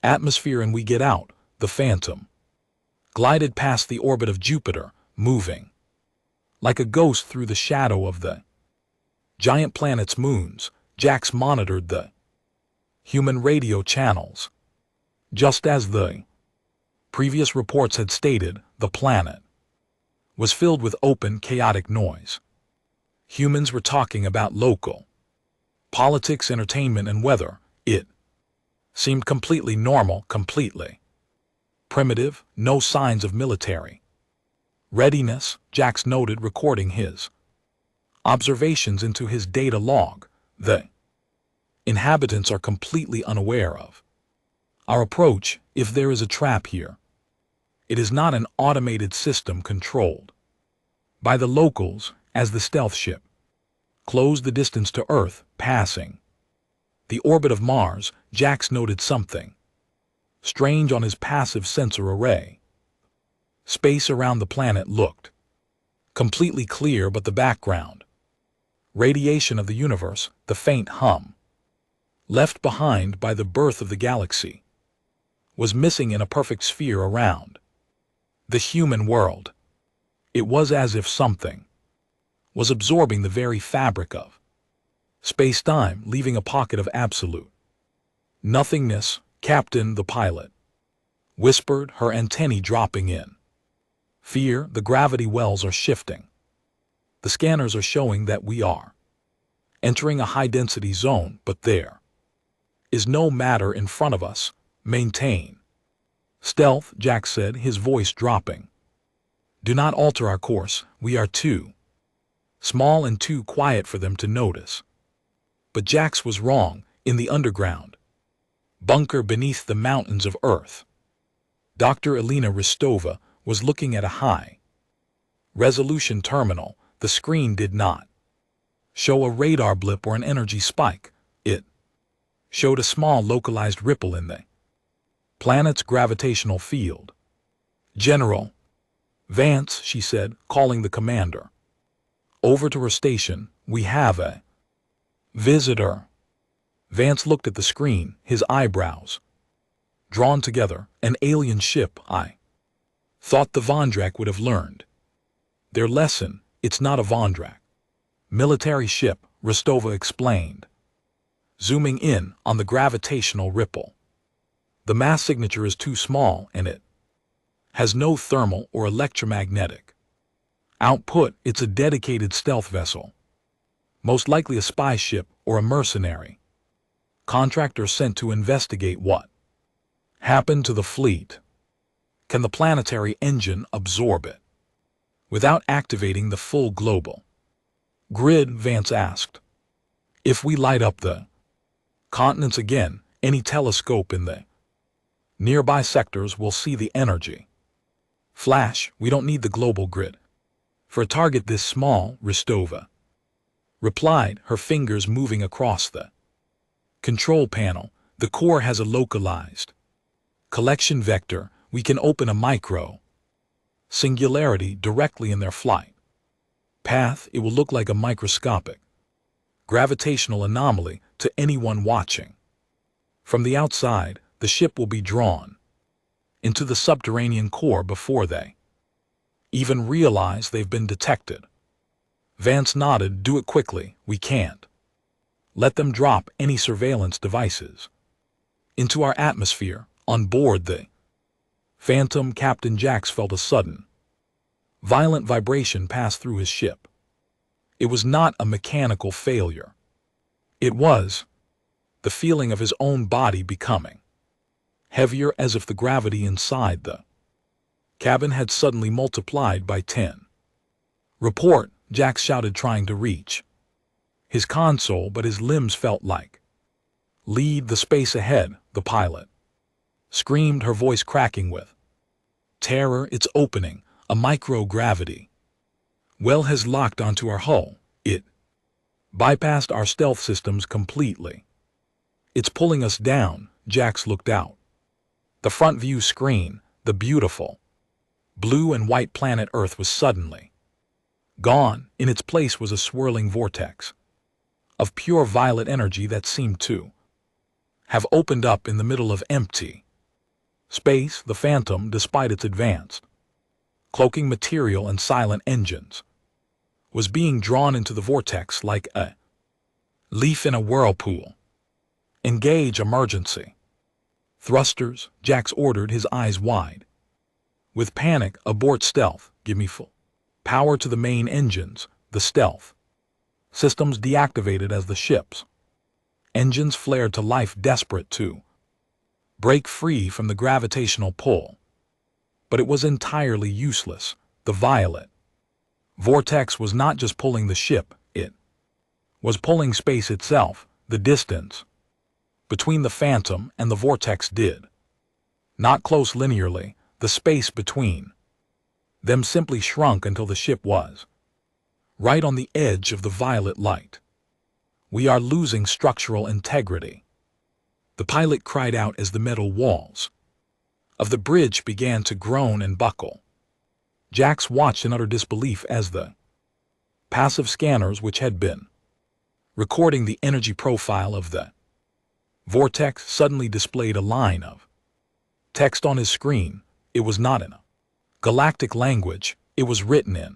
atmosphere, and we get out. The Phantom glided past the orbit of Jupiter, moving like a ghost through the shadow of the giant planet's moons. Jax monitored the human radio channels. Just as the previous reports had stated, the planet was filled with open, chaotic noise. Humans were talking about local politics, entertainment, and weather. It seemed completely normal, completely primitive, no signs of military readiness. Jax noted, recording his observations into his data log. The inhabitants are completely unaware of our approach. If there is a trap here, it is not an automated system controlled by the locals. As the stealth ship closed the distance to Earth, passing the orbit of Mars, Jax noted something strange on his passive sensor array. Space around the planet looked completely clear, but the background radiation of the universe, the faint hum left behind by the birth of the galaxy, was missing in a perfect sphere around the human world. It was as if something was absorbing the very fabric of space-time, leaving a pocket of absolute nothingness. Captain, the pilot whispered, her antennae dropping in fear. The gravity wells are shifting. The scanners are showing that we are entering a high-density zone, but there is no matter in front of us. Maintain stealth, Jax said, his voice dropping. Do not alter our course. We are too small and too quiet for them to notice. But Jax was wrong. In the underground bunker beneath the mountains of Earth, Dr. Elena Ristova was looking at a high-resolution terminal. The screen did not show a radar blip or an energy spike. It showed a small localized ripple in the planet's gravitational field. General Vance, she said, calling the commander over to her station. We have a visitor. Vance looked at the screen, his eyebrows drawn together. An alien ship. I thought the Vondrak would have learned their lesson. It's not a Vondrak military ship, Ristova explained, zooming in on the gravitational ripple. The mass signature is too small, and it has no thermal or electromagnetic output. It's a dedicated stealth vessel, most likely a spy ship or a mercenary contractor sent to investigate what happened to the fleet. Can the planetary engine absorb it without activating the full global grid? Vance asked. If we light up the continents again, any telescope in the nearby sectors will see the energy flash. We don't need the global grid for a target this small, Ristova replied, her fingers moving across the control panel. The core has a localized collection vector. We can open a micro singularity directly in their flight path. It will look like a microscopic gravitational anomaly to anyone watching. From the outside, the ship will be drawn into the subterranean core before they even realize they've been detected. Vance nodded. Do it quickly. We can't let them drop any surveillance devices into our atmosphere. On board the Phantom, Captain Jax felt a sudden, violent vibration pass through his ship. It was not a mechanical failure. It was the feeling of his own body becoming heavier, as if the gravity inside the cabin had suddenly multiplied by 10. Report, Jax shouted, trying to reach his console, but his limbs felt like lead. The space ahead, the pilot screamed, her voice cracking with terror. It's opening. A microgravity well has locked onto our hull. It bypassed our stealth systems completely. It's pulling us down, Jax looked out. The front view screen, the beautiful blue and white planet Earth was suddenly gone. In its place was a swirling vortex of pure violet energy that seemed to have opened up in the middle of empty space. The Phantom, despite its advanced cloaking material and silent engines, was being drawn into the vortex like a leaf in a whirlpool. Engage emergency thrusters, Jax ordered, his eyes wide with panic. Abort stealth. Give me full power to the main engines. The stealth systems deactivated as the ship's engines flared to life, desperate to break free from the gravitational pull. But it was entirely useless. The violet vortex was not just pulling the ship, it was pulling space itself. The distance between the Phantom and the vortex did not close linearly. The space between them simply shrunk until the ship was right on the edge of the violet light. We are losing structural integrity, the pilot cried out as the metal walls of the bridge began to groan and buckle. Jax watched in utter disbelief as the passive scanners, which had been recording the energy profile of the vortex, suddenly displayed a line of text on his screen. It was not in a galactic language, it was written in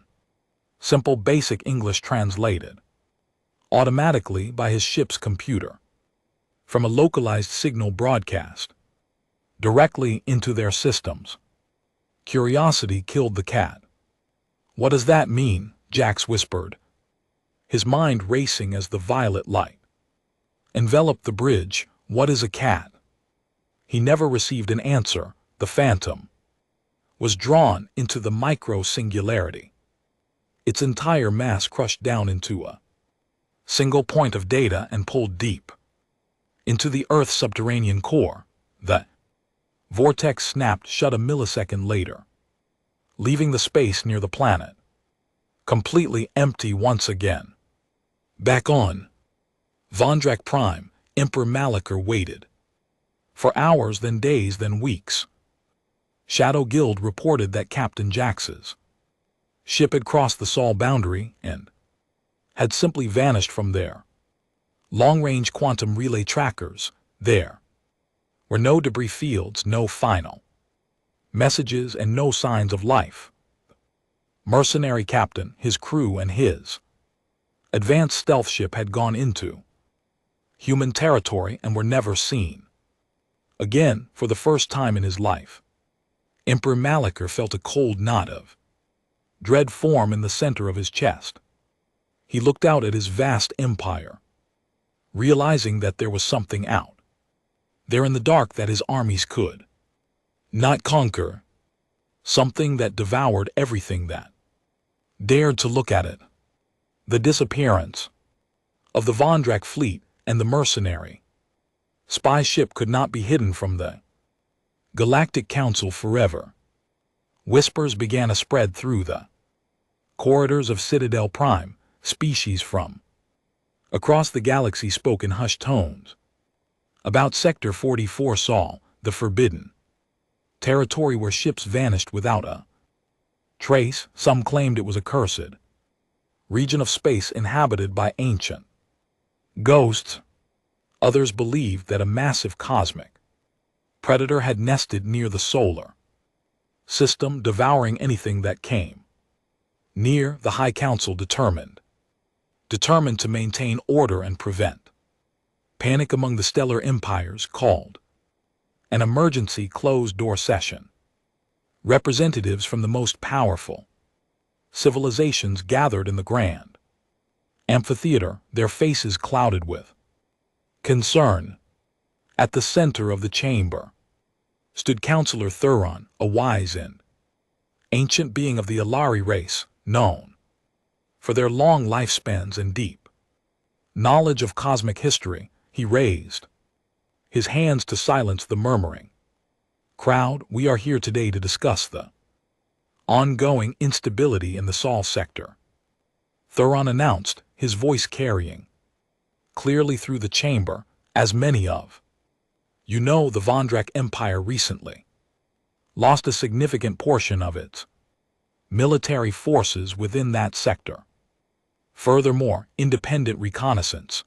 simple basic English, translated automatically by his ship's computer from a localized signal broadcast directly into their systems. Curiosity killed the cat. What does that mean? Jax whispered, his mind racing as the violet light enveloped the bridge. What is a cat? He never received an answer. The Phantom was drawn into the micro-singularity, its entire mass crushed down into a single point of data and pulled deep into the Earth's subterranean core. The vortex snapped shut a millisecond later, leaving the space near the planet completely empty once again. Back on Vondrak Prime, Emperor Malachar waited for hours, then days, then weeks. Shadow Guild reported that Captain Jax's ship had crossed the Sol boundary and had simply vanished from their long-range quantum relay trackers. There were no debris fields, no final messages, and no signs of life. Mercenary Captain, his crew, and his advanced stealth ship had gone into human territory and were never seen again. For the first time in his life, Emperor Malachar felt a cold knot of dread form in the center of his chest. He looked out at his vast empire, realizing that there was something out there in the dark that his armies could not conquer, something that devoured everything that dared to look at it. The disappearance of the Vondrak fleet and the mercenary spy ship could not be hidden from the Galactic Council forever. Whispers began to spread through the corridors of Citadel Prime. Species from across the galaxy spoke in hushed tones about Sector 44 Sol, the forbidden territory where ships vanished without a trace. Some claimed it was a cursed region of space inhabited by ancient ghosts. Others believed that a massive cosmic predator had nested near the solar system, devouring anything that came near. The High Council determined to maintain order and prevent panic among the stellar empires, called an emergency closed-door session. Representatives from the most powerful civilizations gathered in the grand amphitheater, their faces clouded with concern. At the center of the chamber stood Counselor Thuron, a wise and ancient being of the Alari race, known for their long lifespans and deep knowledge of cosmic history. He raised his hands to silence the murmuring crowd. We are here today to discuss the ongoing instability in the Sol sector, Thuron announced, his voice carrying clearly through the chamber, as many of you know, the Vondrak Empire recently lost a significant portion of its military forces within that sector. Furthermore, independent reconnaissance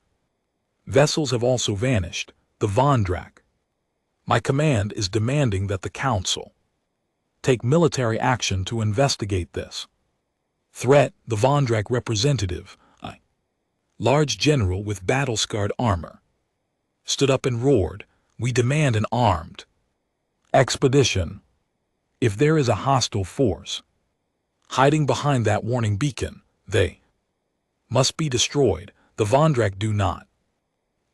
vessels have also vanished. The Vondrak. My command is demanding that the Council take military action to investigate this threat. The Vondrak representative, a large general with battle-scarred armor, stood up and roared, "We demand an armed expedition. If there is a hostile force hiding behind that warning beacon, they must be destroyed. The Vondrak do not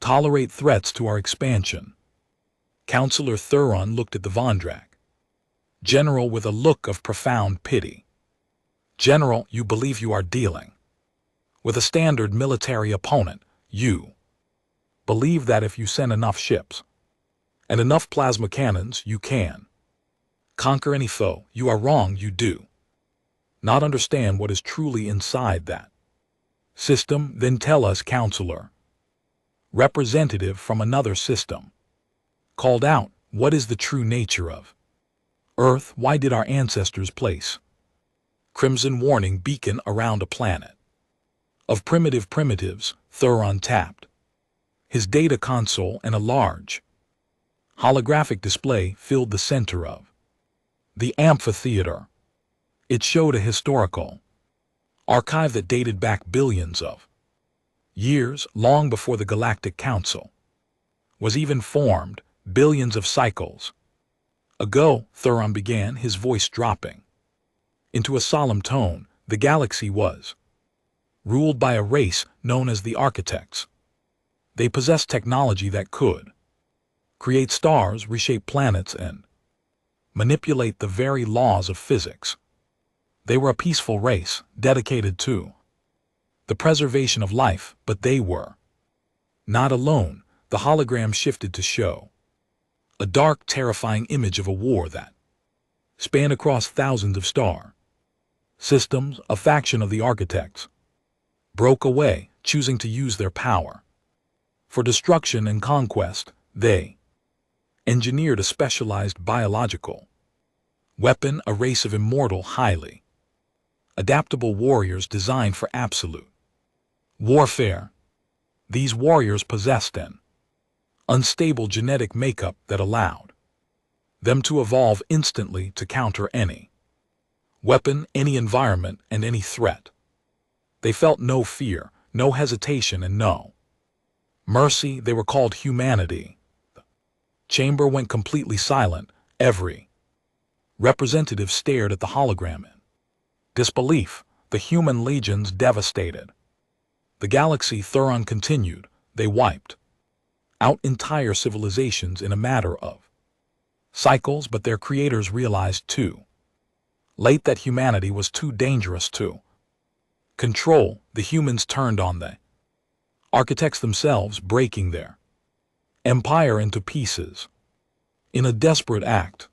tolerate threats to our expansion." Councillor Thuron looked at the Vondrak general with a look of profound pity. "General, you believe you are dealing with a standard military opponent. You believe that if you send enough ships and enough plasma cannons, you can conquer any foe. You are wrong. You do not understand what is truly inside that system." "Then tell us," Councillor representative from another system called out, "what is the true nature of Earth? Why did our ancestors place crimson warning beacon around a planet of primitives?" Thuron tapped his data console, and a large holographic display filled the center of the amphitheater. It showed a historical archive that dated back billions of years, long before the Galactic Council was even formed, billions of cycles ago. Thuron began, his voice dropping into a solemn tone. The galaxy was ruled by a race known as the Architects. They possessed technology that could create stars, reshape planets, and manipulate the very laws of physics. They were a peaceful race, dedicated to the preservation of life, but they were not alone. The hologram shifted to show a dark, terrifying image of a war that spanned across thousands of star systems. A faction of the Architects broke away, choosing to use their power for destruction and conquest. They engineered a specialized biological weapon, a race of immortal, highly adaptable warriors designed for absolute warfare. These warriors possessed an unstable genetic makeup that allowed them to evolve instantly to counter any weapon, any environment, and any threat. They felt no fear, no hesitation, and no mercy. They were called humanity. The chamber went completely silent. Every representative stared at the hologram in disbelief. The human legions devastated the galaxy. Thuron continued, "They wiped out entire civilizations in a matter of cycles, but their creators realized too late that humanity was too dangerous to control. The humans turned on the Architects themselves, breaking their empire into pieces. In a desperate act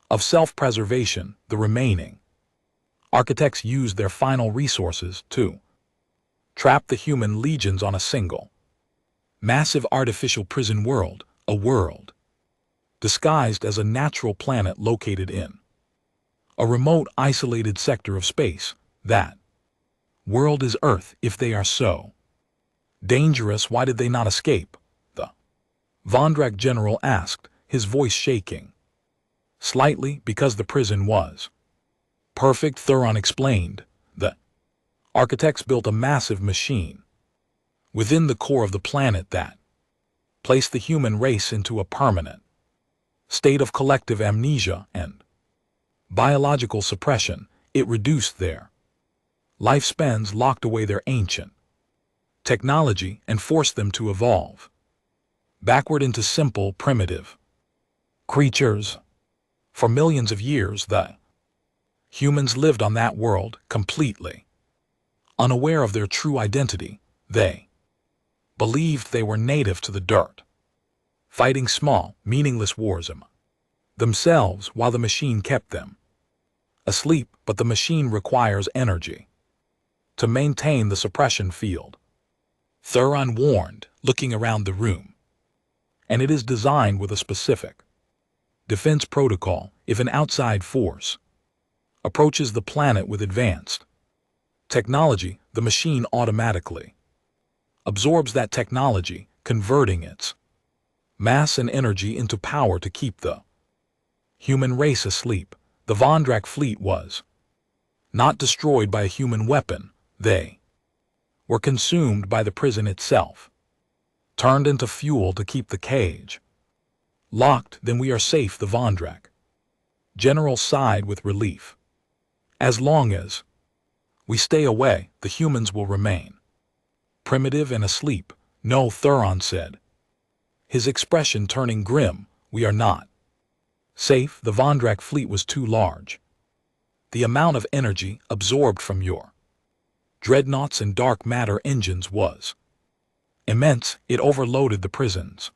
of self-preservation, the remaining Architects used their final resources to trap the human legions on a single massive artificial prison world, a world disguised as a natural planet located in a remote, isolated sector of space. That world is Earth. If they are so dangerous, why did they not escape?" the Vondrak general asked, his voice shaking slightly. "Because the prison was perfect," Thuron explained. "The Architects built a massive machine within the core of the planet that placed the human race into a permanent state of collective amnesia and biological suppression. It reduced their lifespans, locked away their ancient technology, and forced them to evolve backward into simple, primitive creatures. For millions of years, the humans lived on that world, completely unaware of their true identity. They believed they were native to the dirt, fighting small, meaningless wars among themselves while the machine kept them asleep. But the machine requires energy to maintain the suppression field. Thuron warned, looking around the room. And it is designed with a specific defense protocol if an outside force approaches the planet with advanced technology. The machine automatically absorbs that technology, converting its mass and energy into power to keep the human race asleep. The Vondrak fleet was not destroyed by a human weapon. They were consumed by the prison itself, turned into fuel to keep the cage locked. Then we are safe, the Vondrak general sighed with relief. As long as we stay away, the humans will remain primitive and asleep. No, Thuron said, his expression turning grim. We are not safe. The Vondrak fleet was too large. The amount of energy absorbed from your dreadnoughts and dark matter engines was immense. It overloaded the prison's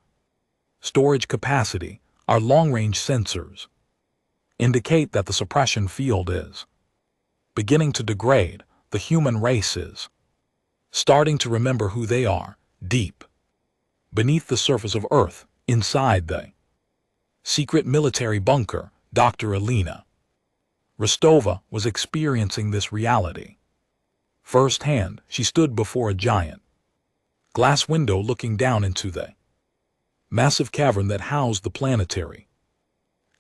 storage capacity. Our long-range sensors indicate that the suppression field is beginning to degrade. The human race is starting to remember who they are, deep beneath the surface of Earth, inside the secret military bunker. Dr. Elena Rostova was experiencing this reality firsthand. She stood before a giant glass window looking down into the massive cavern that housed the planetary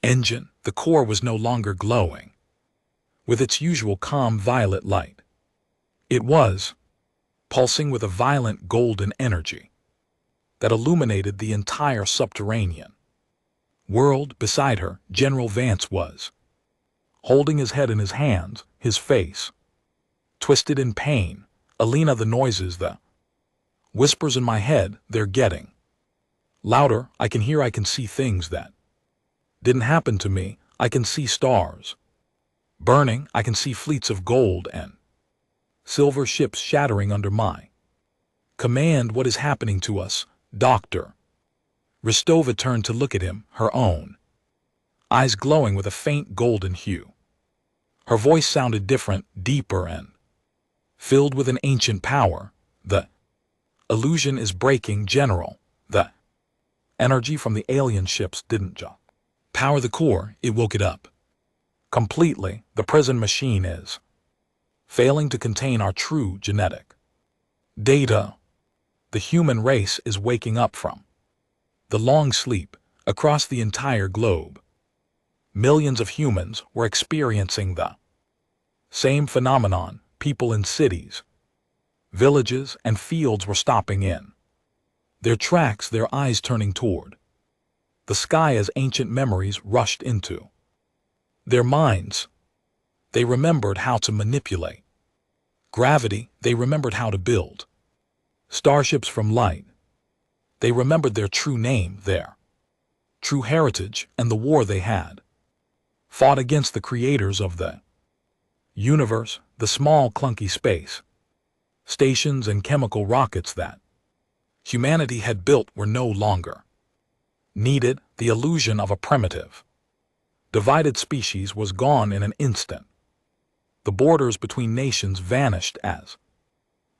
engine. The core was no longer glowing with its usual calm violet light. It was pulsing with a violent golden energy that illuminated the entire subterranean world. Beside her, General Vance was holding his head in his hands, his face twisted in pain. Elena, the noises, the whispers in my head, they're getting louder. I can see things that didn't happen to me. I can see stars burning. I can see fleets of gold and silver ships shattering under my command. What is happening to us, Doctor? Rostova turned to look at him, her own eyes glowing with a faint golden hue. Her voice sounded different, deeper, and filled with an ancient power. The illusion is breaking, General. The energy from the alien ships didn't just power the core, it woke it up completely. The prison machine is failing to contain our true genetic data. The human race is waking up from the long sleep. Across the entire globe, millions of humans were experiencing the same phenomenon. People in cities, villages, and fields were stopping in their tracks, their eyes turning toward the sky as ancient memories rushed into their minds. They remembered how to manipulate gravity. They remembered how to build starships from light. They remembered their true name, their true heritage, and the war they had fought against the creators of the universe. The small, clunky space stations and chemical rockets that humanity had built were no longer needed. The illusion of a primitive, divided species was gone in an instant. The borders between nations vanished as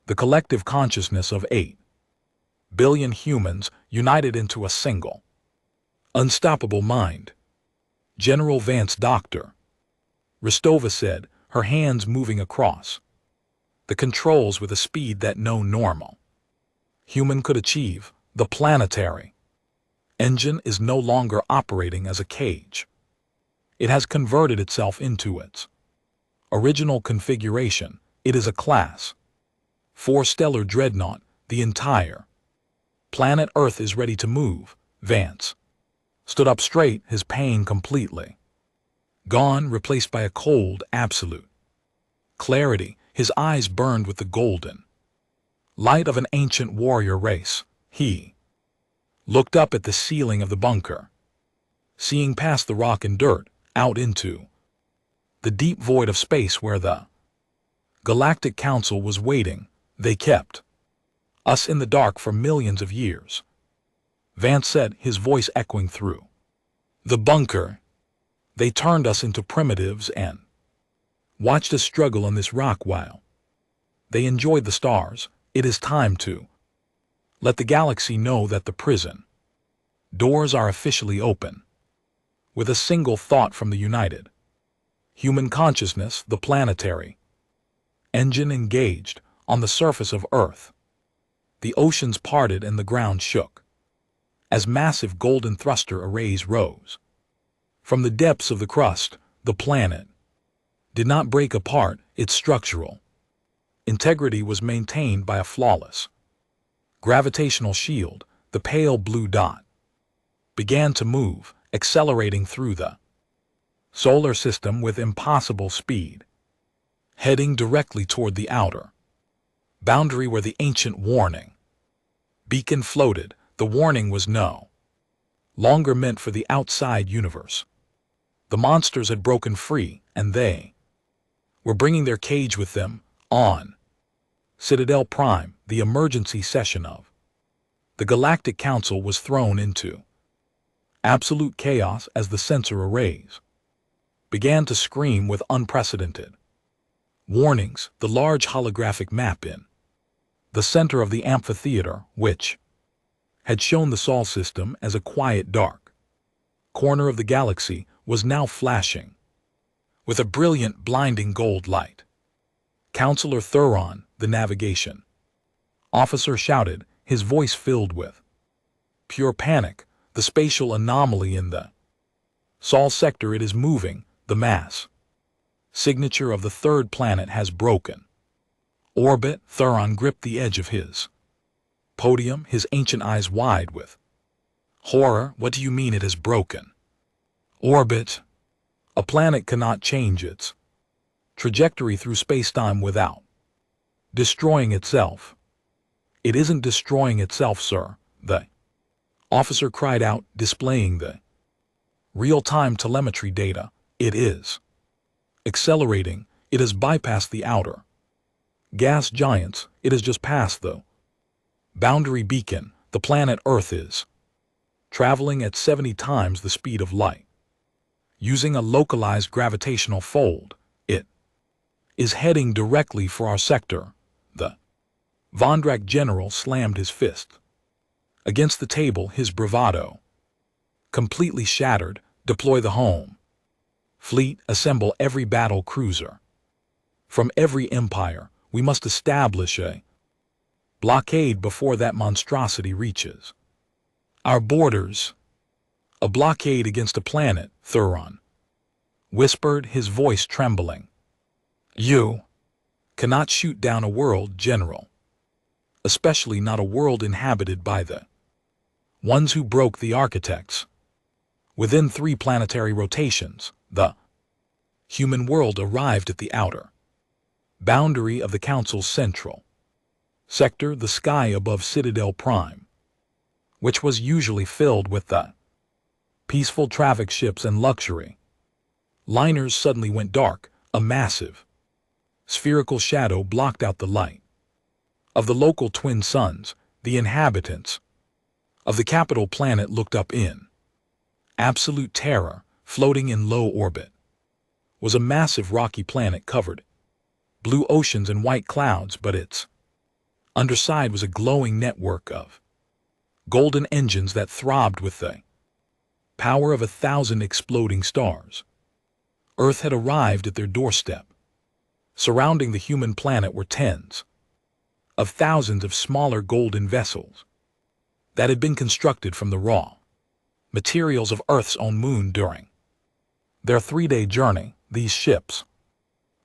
the collective consciousness of 8 billion humans united into a single, unstoppable mind. General Vance, Dr. Rostova said, her hands moving across the controls with a speed that no normal human could achieve. The planetary engine is no longer operating as a cage. It has converted itself into its original configuration. It is a Class 4 stellar dreadnought. The entire planet Earth is ready to move. Vance stood up straight, his pain completely gone, replaced by a cold, absolute clarity. His eyes burned with the golden light of an ancient warrior race. He looked up at the ceiling of the bunker, seeing past the rock and dirt, out into the deep void of space where the Galactic Council was waiting. They kept us in the dark for millions of years, Vance said, his voice echoing through the bunker. They turned us into primitives and watched us struggle on this rock while they enjoyed the stars. It is time to Let the galaxy know that the prison doors are officially open. With a single thought from the united human consciousness, the planetary engine engaged on the surface of Earth. The oceans parted and the ground shook as massive golden thruster arrays rose. From the depths of the crust, the planet did not break apart. Its structural integrity was maintained by a flawless gravitational shield. The pale blue dot began to move, accelerating through the solar system with impossible speed, heading directly toward the outer boundary where the ancient warning beacon floated. The warning was no longer meant for the outside universe. The monsters had broken free, and they were bringing their cage with them. On Citadel Prime, the emergency session of the Galactic Council was thrown into absolute chaos as the sensor arrays began to scream with unprecedented warnings. The large holographic map in the center of the amphitheater, which had shown the Sol system as a quiet, dark corner of the galaxy, was now flashing with a brilliant, blinding gold light. Counselor Thuron, the navigation officer, shouted, his voice filled with pure panic. The spatial anomaly in the Sol sector, it is moving. The mass signature of the third planet has broken orbit. Thuron gripped the edge of his podium, his ancient eyes wide with horror. What do you mean it has broken orbit? A planet cannot change its trajectory through space-time without destroying itself. It isn't destroying itself, sir, the officer cried out, displaying the real-time telemetry data. It is accelerating. It has bypassed the outer gas giants. It has just passed the boundary beacon. The planet Earth is traveling at 70 times the speed of light. Using a localized gravitational fold, it is heading directly for our sector. The Vondrak general slammed his fist against the table, his bravado completely shattered. Deploy the home fleet. Assemble every battle cruiser from every empire. We must establish a blockade before that monstrosity reaches our borders. A blockade against a planet, Thuron whispered, his voice trembling. You cannot shoot down a world, General, especially not a world inhabited by the ones who broke the architects. Within 3 planetary rotations, the human world arrived at the outer boundary of the Council's central sector, the sky above Citadel Prime, which was usually filled with the peaceful traffic ships and luxury liners, suddenly went dark. A massive spherical shadow blocked out the light of the local twin suns. The inhabitants of the capital planet looked up in absolute terror. Floating in low orbit was a massive rocky planet covered blue oceans and white clouds, but its underside was a glowing network of golden engines that throbbed with the power of 1,000 exploding stars. Earth had arrived at their doorstep. Surrounding the human planet were tens of thousands of smaller golden vessels that had been constructed from the raw materials of Earth's own moon during their 3-day journey. These ships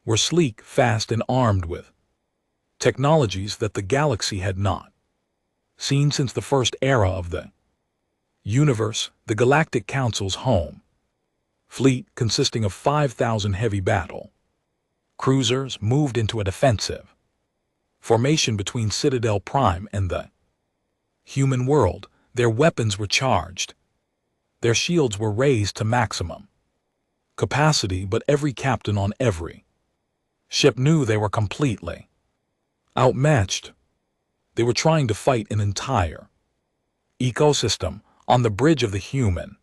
were sleek, fast, and armed with technologies that the galaxy had not seen since the first era of the universe. The Galactic Council's home fleet, consisting of 5,000 heavy battle cruisers, moved into a defensive formation between Citadel Prime and the human world. Their weapons were charged. Their shields were raised to maximum capacity, but every captain on every ship knew they were completely outmatched. They were trying to fight an entire ecosystem on the bridge of the human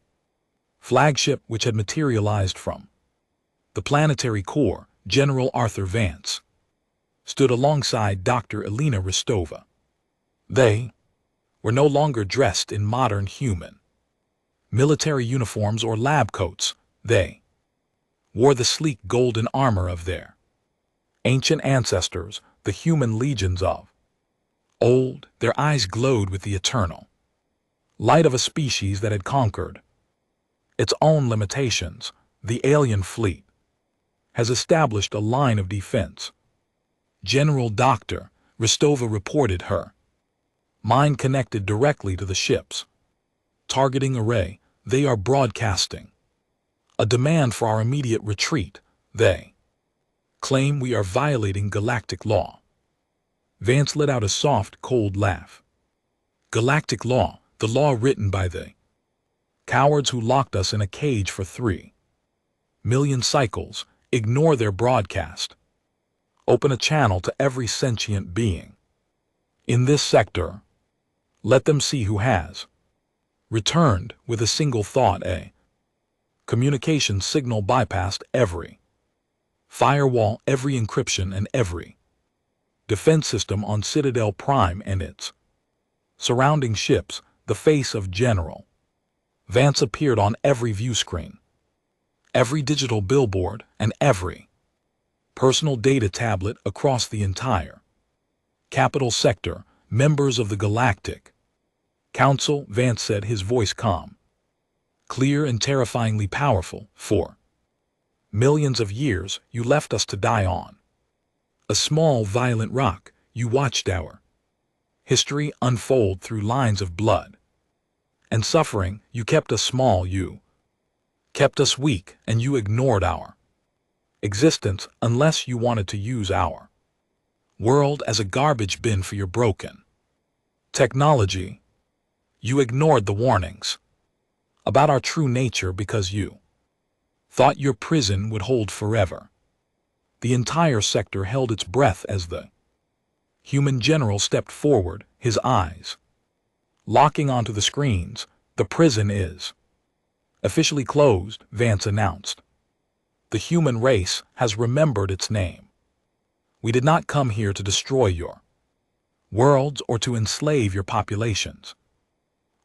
flagship, which had materialized from the planetary core. General Arthur Vance stood alongside Dr. Elena Rostova. They were no longer dressed in modern human military uniforms or lab coats. They wore the sleek golden armor of their ancient ancestors, the human legions of old. Their eyes glowed with the eternal light of a species that had conquered its own limitations. The alien fleet has established a line of defense. General Dr. Rostova reported, her mind connected directly to the ship's targeting array. They are broadcasting a demand for our immediate retreat. They claim we are violating galactic law. Vance let out a soft, cold laugh. Galactic law, the law written by the cowards who locked us in a cage for 3 million cycles. Ignore their broadcast. Open a channel to every sentient being in this sector. Let them see who has returned with a single thought. A communication signal bypassed every firewall, every encryption, and every defense system on Citadel Prime and its surrounding ships. The face of General Vance appeared on every view screen, every digital billboard, and every personal data tablet across the entire capital sector. Members of the Galactic Council, Vance said, his voice calm, clear, and terrifyingly powerful. For millions of years, you left us to die on a small, violent rock. You watched our history unfold through lines of blood and suffering. You kept us small, you kept us weak, and you ignored our existence unless you wanted to use our world as a garbage bin for your broken technology. You ignored the warnings about our true nature because you thought your prison would hold forever. The entire sector held its breath as the human general stepped forward, his eyes locking onto the screens. The prison is officially closed, Vance announced. The human race has remembered its name. We did not come here to destroy your worlds or to enslave your populations.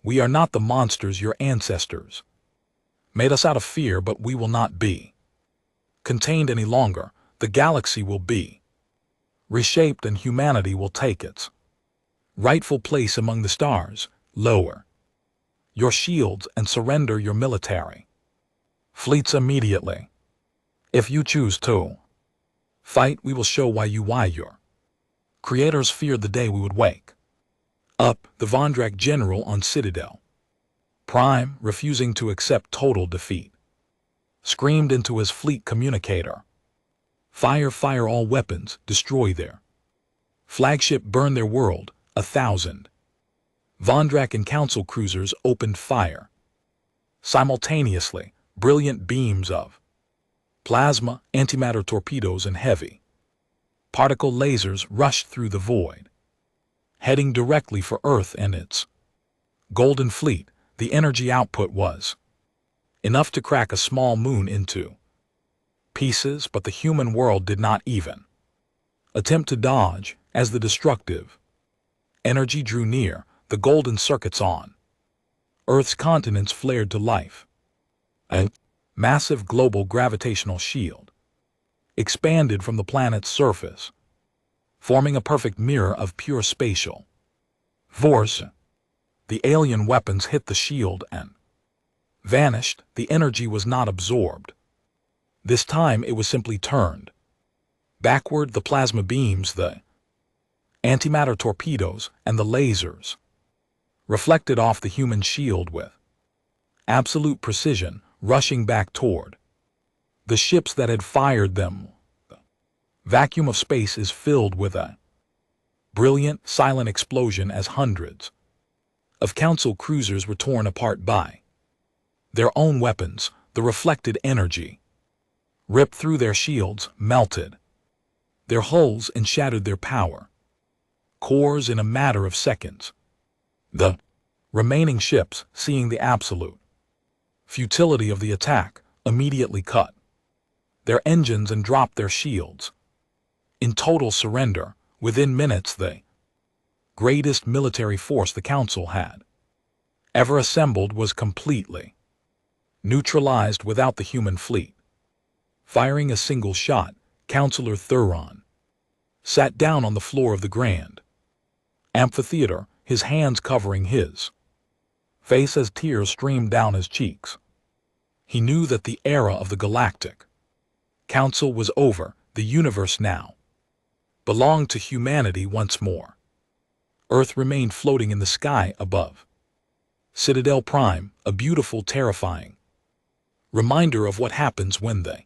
We are not the monsters your ancestors made us out of fear, but we will not be contained any longer. The galaxy will be reshaped and humanity will take its rightful place among the stars. Lower your shields and surrender your military fleets immediately. If you choose to fight, we will show why your creators feared the day we would wake up. The Vondrak general on Citadel Prime, refusing to accept total defeat, screamed into his fleet communicator, "Fire, fire all weapons, destroy their flagship, burn their world." 1,000 Vondrak and Council cruisers opened fire simultaneously. Brilliant beams of plasma, antimatter torpedoes, and heavy particle lasers rushed through the void, heading directly for Earth and its golden fleet. The energy output was enough to crack a small moon into pieces, but the human world did not even attempt to dodge. As the destructive energy drew near, the golden circuits on Earth's continents flared to life. A massive global gravitational shield expanded from the planet's surface, forming a perfect mirror of pure spatial force. The alien weapons hit the shield and vanished. The energy was not absorbed. This time it was simply turned backward. The plasma beams, the antimatter torpedoes, and the lasers reflected off the human shield with absolute precision, rushing back toward the ships that had fired them. The vacuum of space is filled with a brilliant, silent explosion as hundreds of Council cruisers were torn apart by their own weapons. The reflected energy ripped through their shields, melted their hulls, and shattered their power cores in a matter of seconds. The remaining ships, seeing the absolute futility of the attack, immediately cut their engines and dropped their shields in total surrender. Within minutes, they greatest military force the Council had ever assembled, was completely neutralized without the human fleet. Firing a single shot, Councillor Thuron sat down on the floor of the grand amphitheater, his hands covering his face as tears streamed down his cheeks. He knew that the era of the Galactic Council was over. The universe now belonged to humanity once more. Earth remained floating in the sky above Citadel Prime, a beautiful, terrifying reminder of what happens when the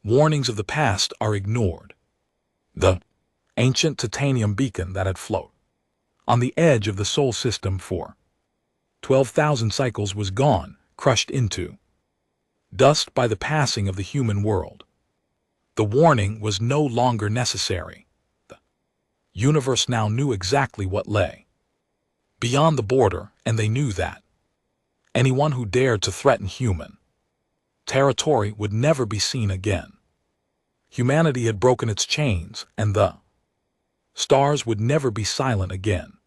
warnings of the past are ignored. The ancient titanium beacon that had floated on the edge of the Sol system for 12,000 cycles was gone, crushed into dust by the passing of the human world. The warning was no longer necessary. The universe now knew exactly what lay beyond the border, and they knew that anyone who dared to threaten human territory would never be seen again. Humanity had broken its chains, and the stars would never be silent again.